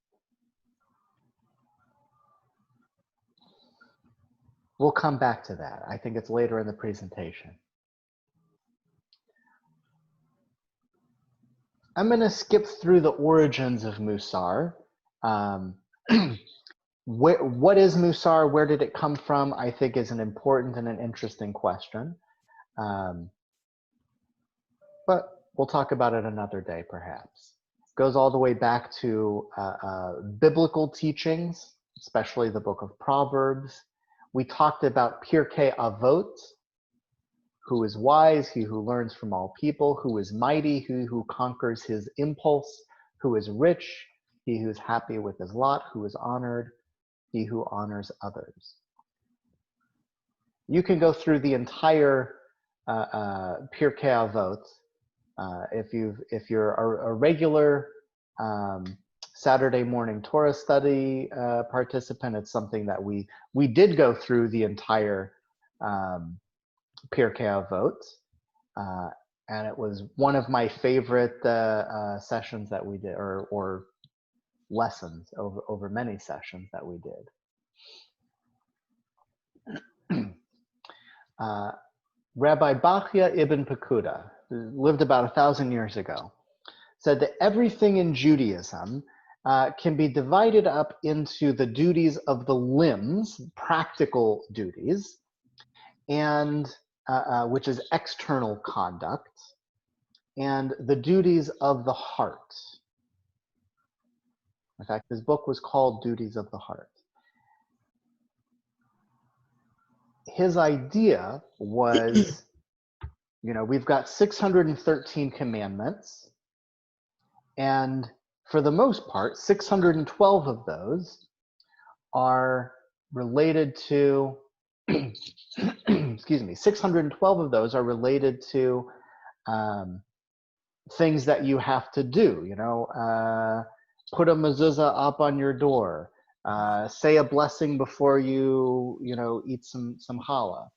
We'll come back to that. I think it's later in the presentation. I'm going to skip through the origins of Mussar. What is Mussar? Where did it come from? I think is an important and an interesting question. But we'll talk about it another day, perhaps. It goes all the way back to biblical teachings, especially the book of Proverbs. We talked about Pirkei Avot, who is wise, he who learns from all people, who is mighty, he who conquers his impulse, who is rich, he who is happy with his lot, who is honored, he who honors others. You can go through the entire Pirkei Avot. If you're a regular Saturday morning Torah study participant, it's something that we did go through the entire Pirkei Avot, and it was one of my favorite sessions that we did, or lessons over many sessions that we did. Rabbi Bachya ibn Pekuda, who lived about 1,000 years ago, said that everything in Judaism can be divided up into the duties of the limbs, practical duties, and which is external conduct, and the duties of the heart. In fact, his book was called Duties of the Heart. His idea was, we've got 613 commandments, and for the most part, 612 of those are related to, excuse me, 612 of those are related to things that you have to do, put a mezuzah up on your door, say a blessing before you, eat some challah.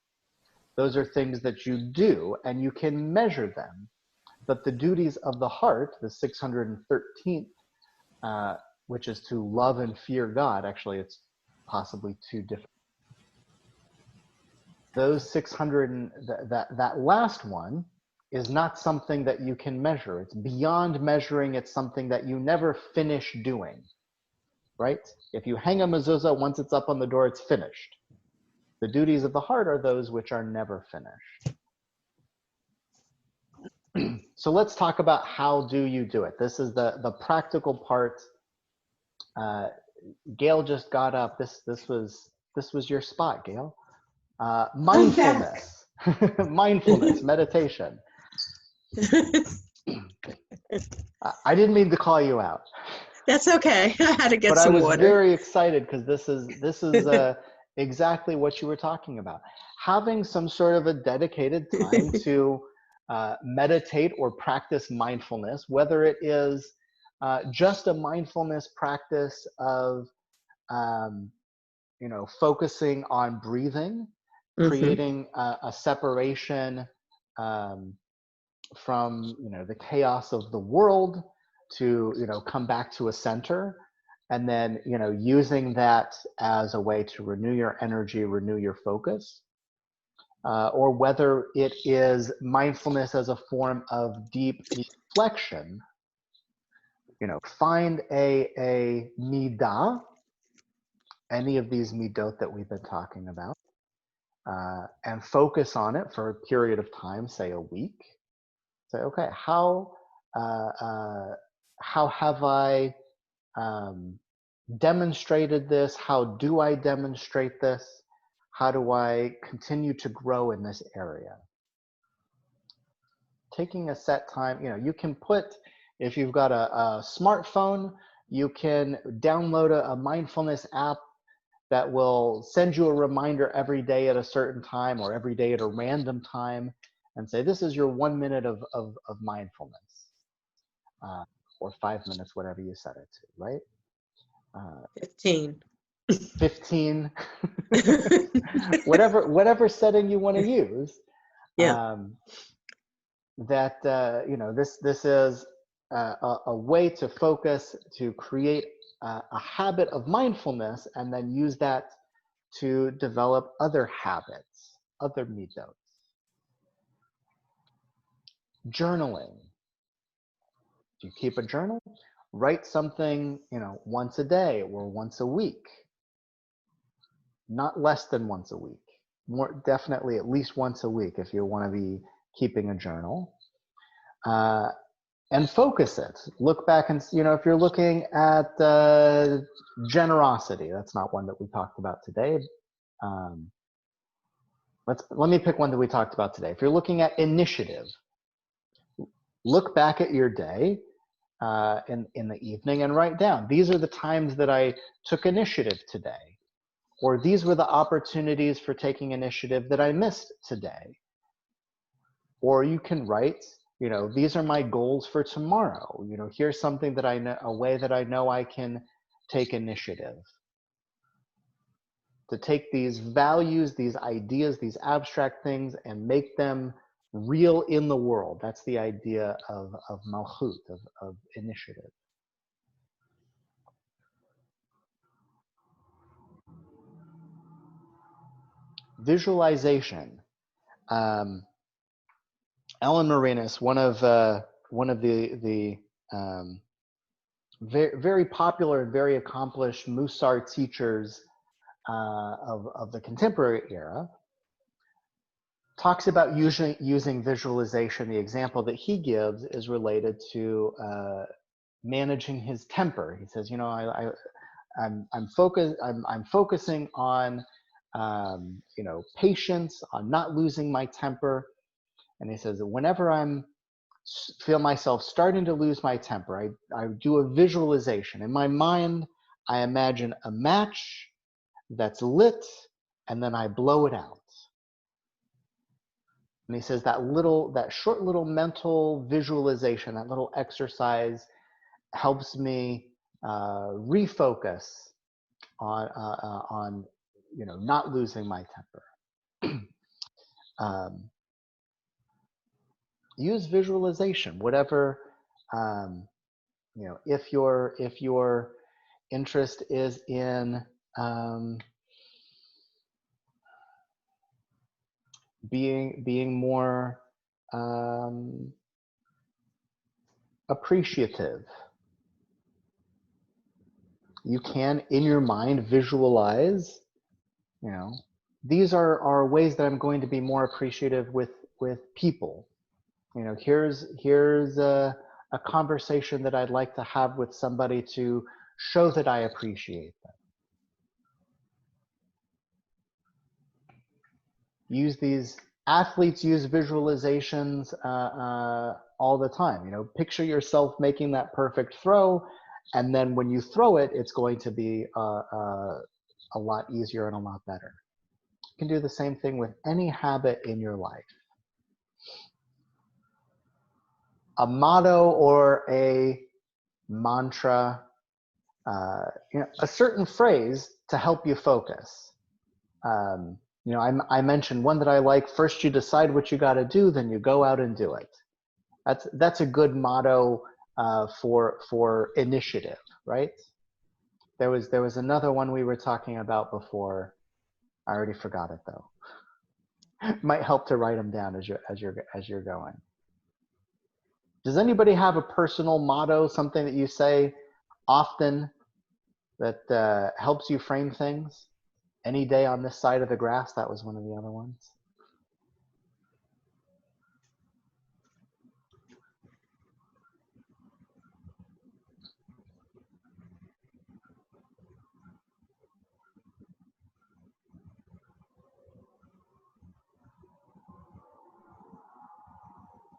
Those are things that you do, and you can measure them. But the duties of the heart, the 613th, which is to love and fear God, actually it's possibly two different. Those 600, that last one is not something that you can measure. It's beyond measuring. It's something that you never finish doing, right? If you hang a mezuzah, once it's up on the door, it's finished. The duties of the heart are those which are never finished. So let's talk about how do you do it. This is the practical part. Gail just got up. This was your spot, Gail. Mindfulness, mindfulness, meditation. I didn't mean to call you out. That's okay. I had to get but some I was water. very excited because this is exactly what you were talking about. Having some sort of a dedicated time to meditate or practice mindfulness, whether it is just a mindfulness practice of focusing on breathing, creating a separation from the chaos of the world to come back to a center, and then using that as a way to renew your energy, renew your focus, or whether it is mindfulness as a form of deep reflection. Find a midah, any of these midot that we've been talking about, and focus on it for a period of time, say a week. Say, okay, how have I demonstrated this? How do I demonstrate this? How do I continue to grow in this area? Taking a set time, you can put, if you've got a smartphone, you can download a mindfulness app that will send you a reminder every day at a certain time or every day at a random time, and say, this is your 1 minute of mindfulness, or 5 minutes, whatever you set it to, right? 15. 15, whatever setting you want to use. Yeah. This is a way to focus, to create a habit of mindfulness, and then use that to develop other habits, other midot. Journaling. Do you keep a journal? Write something, once a day or once a week. Not less than once a week. More definitely at least once a week if you want to be keeping a journal. And focus it. Look back and, if you're looking at generosity, that's not one that we talked about today. Let me pick one that we talked about today. If you're looking at initiative, look back at your day in the evening and write down, these are the times that I took initiative today, or these were the opportunities for taking initiative that I missed today. Or you can write, these are my goals for tomorrow. Here's something that I know, a way that I know I can take initiative. To take these values, these ideas, these abstract things, and make them real in the world. That's the idea of Malchut, of initiative. Visualization. Ellen Marinas, one of the very, very popular and very accomplished Mussar teachers of the contemporary era, talks about using visualization. The example that he gives is related to managing his temper. He says, you know, I'm focusing on you know, patience, on not losing my temper. And he says that whenever feel myself starting to lose my temper, I do a visualization. In my mind, I imagine a match that's lit, and then I blow it out. And he says that short little mental visualization, that little exercise helps me refocus on you know, not losing my temper. Use visualization, whatever, you know, if your interest is in being more appreciative, you can in your mind visualize, you know, these are ways that I'm going to be more appreciative with people. You know, here's a conversation that I'd like to have with somebody to show that I appreciate them. Athletes use visualizations all the time. You know, picture yourself making that perfect throw, and then when you throw it, it's going to be a lot easier and a lot better. You can do the same thing with any habit in your life. A motto or a mantra, you know, a certain phrase to help you focus. You know, I mentioned one that I like. First, you decide what you got to do, then you go out and do it. That's a good motto for initiative, right? There was another one we were talking about before. I already forgot it though. Might help to write them down as you're going. Does anybody have a personal motto, something that you say often that helps you frame things? Any day on this side of the grass, that was one of the other ones.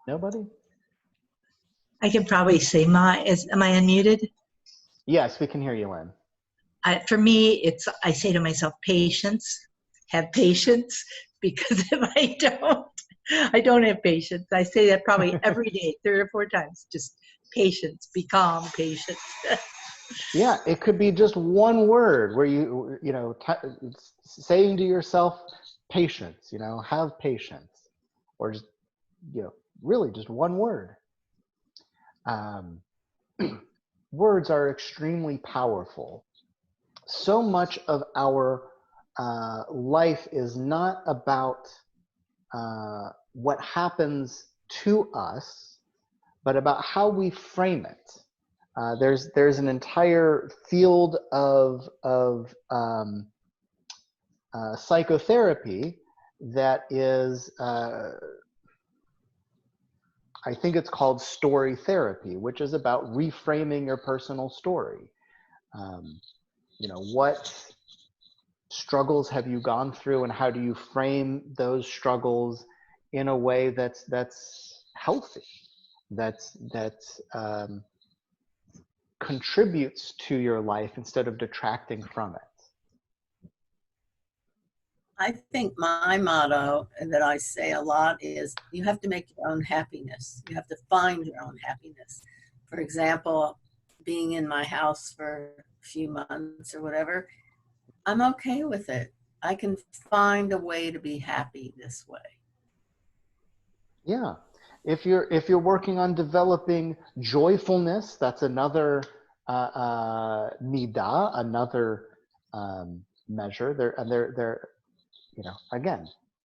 Nobody? I could probably say am I unmuted? Yes, we can hear you, Lynn. For me, I say to myself, patience, have patience, because if I don't have patience. I say that probably every day, 3 or 4 times, just patience, be calm, patience. Yeah, it could be just one word where you know, saying to yourself, patience, you know, have patience, or just, you know, really just one word. Words are extremely powerful. So much of our life is not about what happens to us, but about how we frame it. There's an entire field of psychotherapy that is, I think it's called story therapy, which is about reframing your personal story. You know, what struggles have you gone through, and how do you frame those struggles in a way that's healthy, that contributes to your life instead of detracting from it? I think my motto that I say a lot is you have to make your own happiness. You have to find your own happiness. For example, being in my house for a few months or whatever, I'm okay with it. I can find a way to be happy this way. Yeah. If you're working on developing joyfulness, that's another midah, another measure. They're you know, again,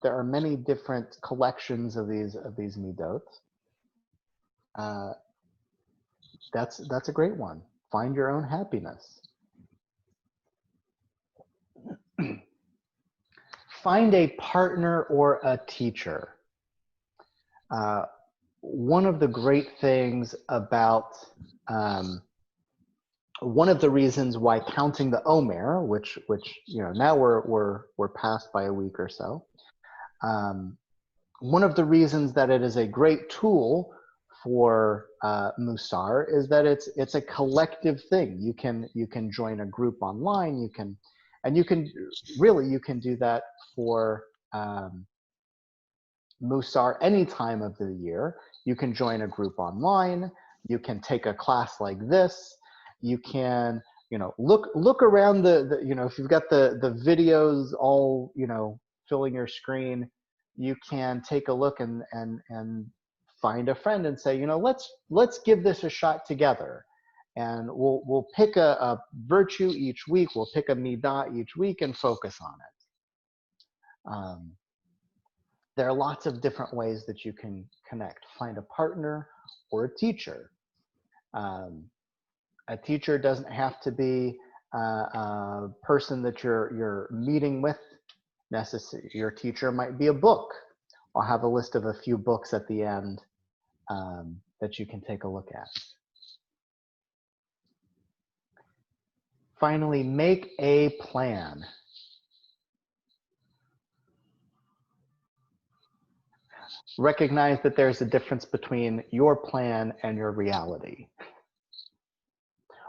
there are many different collections of these midot. That's a great one. Find your own happiness. Find a partner or a teacher. One of the great things about one of the reasons why counting the Omer, which now we're past by a week or so. One of the reasons that it is a great tool for Mussar is that it's a collective thing. You can join a group online. You can do that for Mussar any time of the year. You can join a group online. You can take a class like this. You can look around the if you've got the videos all filling your screen, you can take a look and find a friend and say, let's give this a shot together, and we'll pick a virtue each week. We'll pick a midah each week and focus on it. There are lots of different ways that you can connect. Find a partner or a teacher. A teacher doesn't have to be a person that you're meeting with necessarily. Your teacher might be a book. I'll have a list of a few books at the end that you can take a look at. Finally, make a plan. Recognize that there's a difference between your plan and your reality.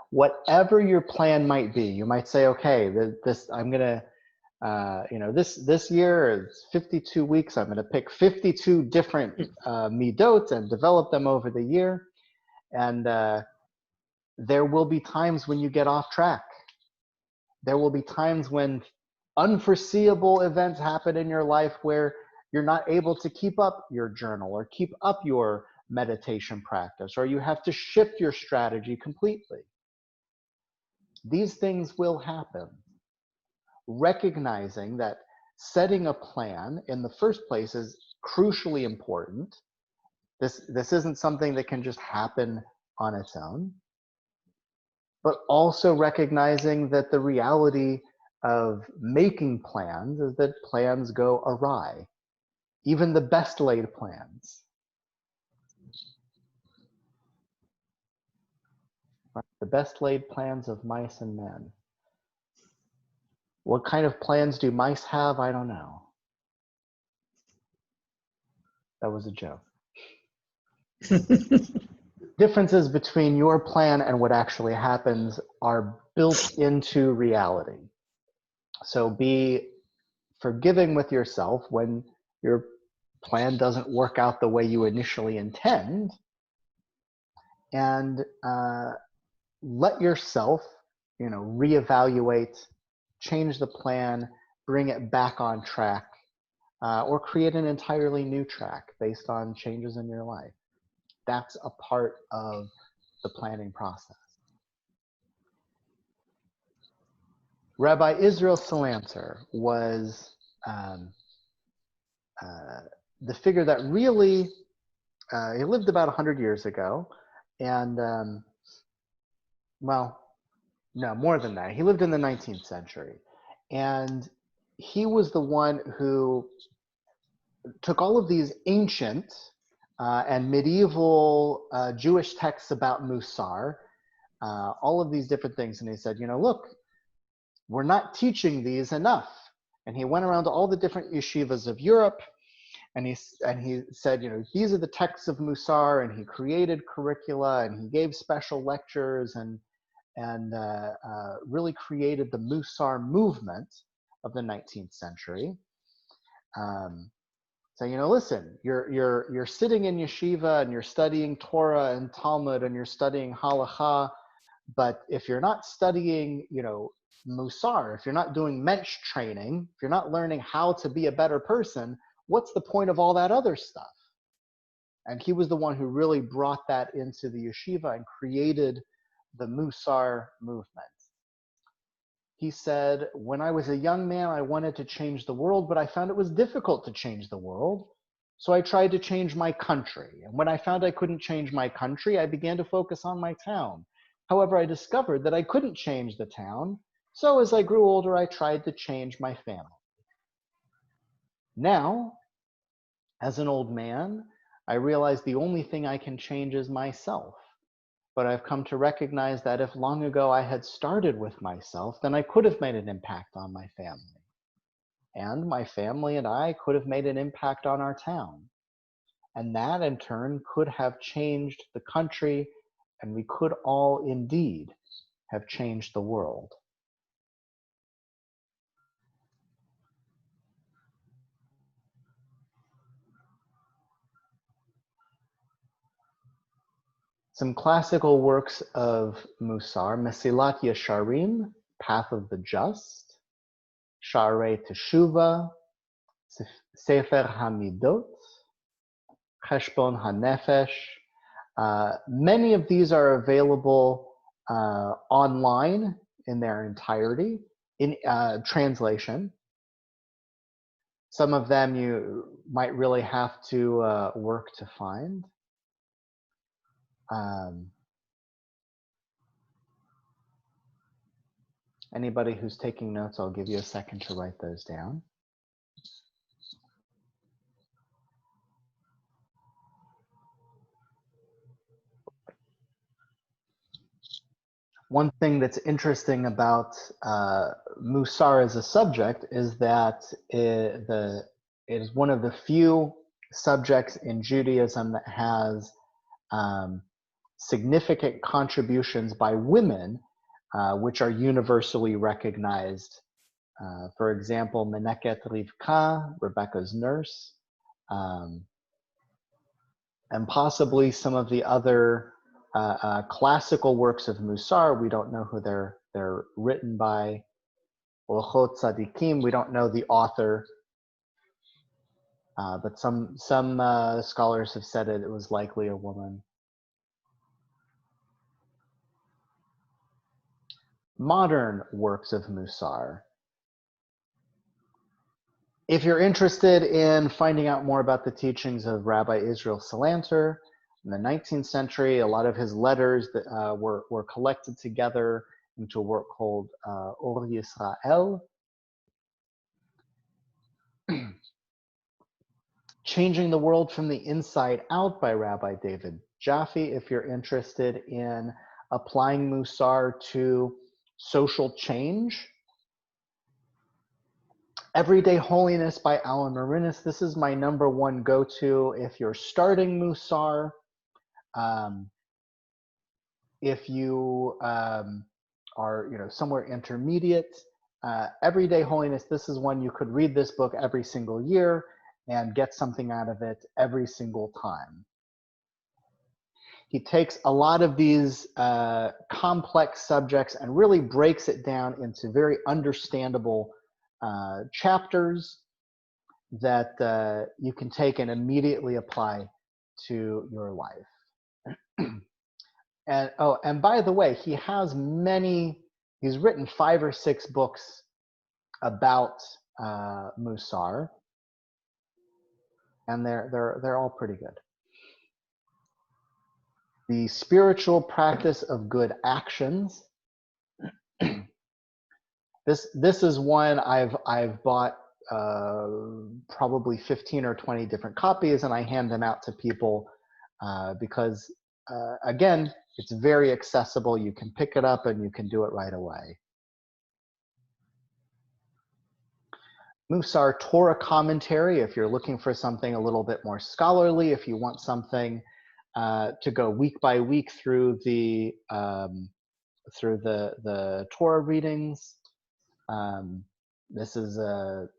Whatever your plan might be, you might say, okay, I'm gonna, this year is 52 weeks. I'm gonna pick 52 different midot and develop them over the year. And there will be times when you get off track. There will be times when unforeseeable events happen in your life where you're not able to keep up your journal or keep up your meditation practice, or you have to shift your strategy completely. These things will happen. Recognizing that setting a plan in the first place is crucially important. This isn't something that can just happen on its own, but also recognizing that the reality of making plans is that plans go awry, even the best laid plans. The best laid plans of mice and men. What kind of plans do mice have? I don't know. That was a joke. Differences between your plan and what actually happens are built into reality. So be forgiving with yourself when your plan doesn't work out the way you initially intend, and let yourself, reevaluate, change the plan, bring it back on track, or create an entirely new track based on changes in your life. That's a part of the planning process. Rabbi Israel Salanter was the figure that really, he lived about 100 years ago, and well, no, more than that. He lived in the 19th century, and he was the one who took all of these ancient and medieval Jewish texts about Mussar, all of these different things, and he said, look, we're not teaching these enough. And he went around to all the different yeshivas of Europe, and he said, these are the texts of Mussar, and he created curricula, and he gave special lectures, and really created the Mussar movement of the 19th century. So listen, you're sitting in yeshiva and you're studying Torah and Talmud and you're studying halacha, but if you're not studying, Mussar, if you're not doing mensch training, if you're not learning how to be a better person, what's the point of all that other stuff? And he was the one who really brought that into the yeshiva and created the Mussar movement. he said, when I was a young man, I wanted to change the world, but I found it was difficult to change the world. So I tried to change my country. And when I found I couldn't change my country, I began to focus on my town. However, I discovered that I couldn't change the town. So as I grew older, I tried to change my family. Now, as an old man, I realize the only thing I can change is myself. But I've come to recognize that if long ago I had started with myself, then I could have made an impact on my family. And my family and I could have made an impact on our town. And that in turn could have changed the country, and we could all indeed have changed the world. Some classical works of Mussar: Mesilat Yesharim, Path of the Just, Sharei Teshuvah, Sefer Hamidot, Cheshbon HaNefesh. Many of these are available online in their entirety, in translation. Some of them you might really have to work to find. Anybody who's taking notes, I'll give you a second to write those down. One thing that's interesting about Mussar as a subject is that it is one of the few subjects in Judaism that has significant contributions by women, which are universally recognized. For example, Meneket Rivka, Rebecca's nurse, and possibly some of the other classical works of Mussar. We don't know who they're written by. Orchot Tzadikim, we don't know the author, but some scholars have said it was likely a woman. Modern works of Mussar. If you're interested in finding out more about the teachings of Rabbi Israel Salanter, in the 19th century, a lot of his letters that were collected together into a work called Or Yisrael. Changing the World from the Inside Out by Rabbi David Jaffe, if you're interested in applying Mussar to social change. Everyday Holiness by Alan Marinis. This is my #1 go-to if you're starting Mussar. If you are somewhere intermediate, Everyday Holiness, this is one you could read this book every single year and get something out of it every single time. He takes a lot of these complex subjects and really breaks it down into very understandable chapters that you can take and immediately apply to your life. And by the way, he has he's written 5 or 6 books about Mussar, and they're all pretty good. The Spiritual Practice of Good Actions. This is one I've bought probably 15 or 20 different copies, and I hand them out to people because again, it's very accessible. You can pick it up and you can do it right away. Mussar Torah Commentary, if you're looking for something a little bit more scholarly, if you want something to go week by week through the Torah readings. This is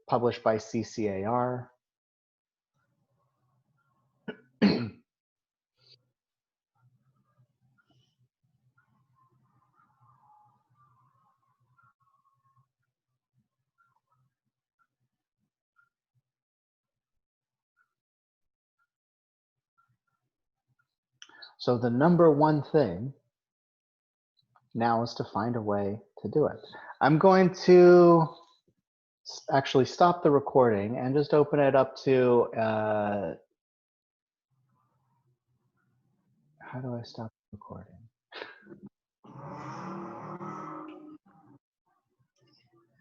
published by CCAR. So the #1 thing now is to find a way to do it. I'm going to actually stop the recording and just open it up to, how do I stop the recording?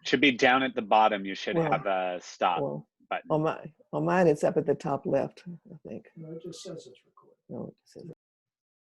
Should be down at the bottom. You should Well, have a stop Well, button. on mine, it's up at the top left, I think. No, it just says it's recorded. No, it says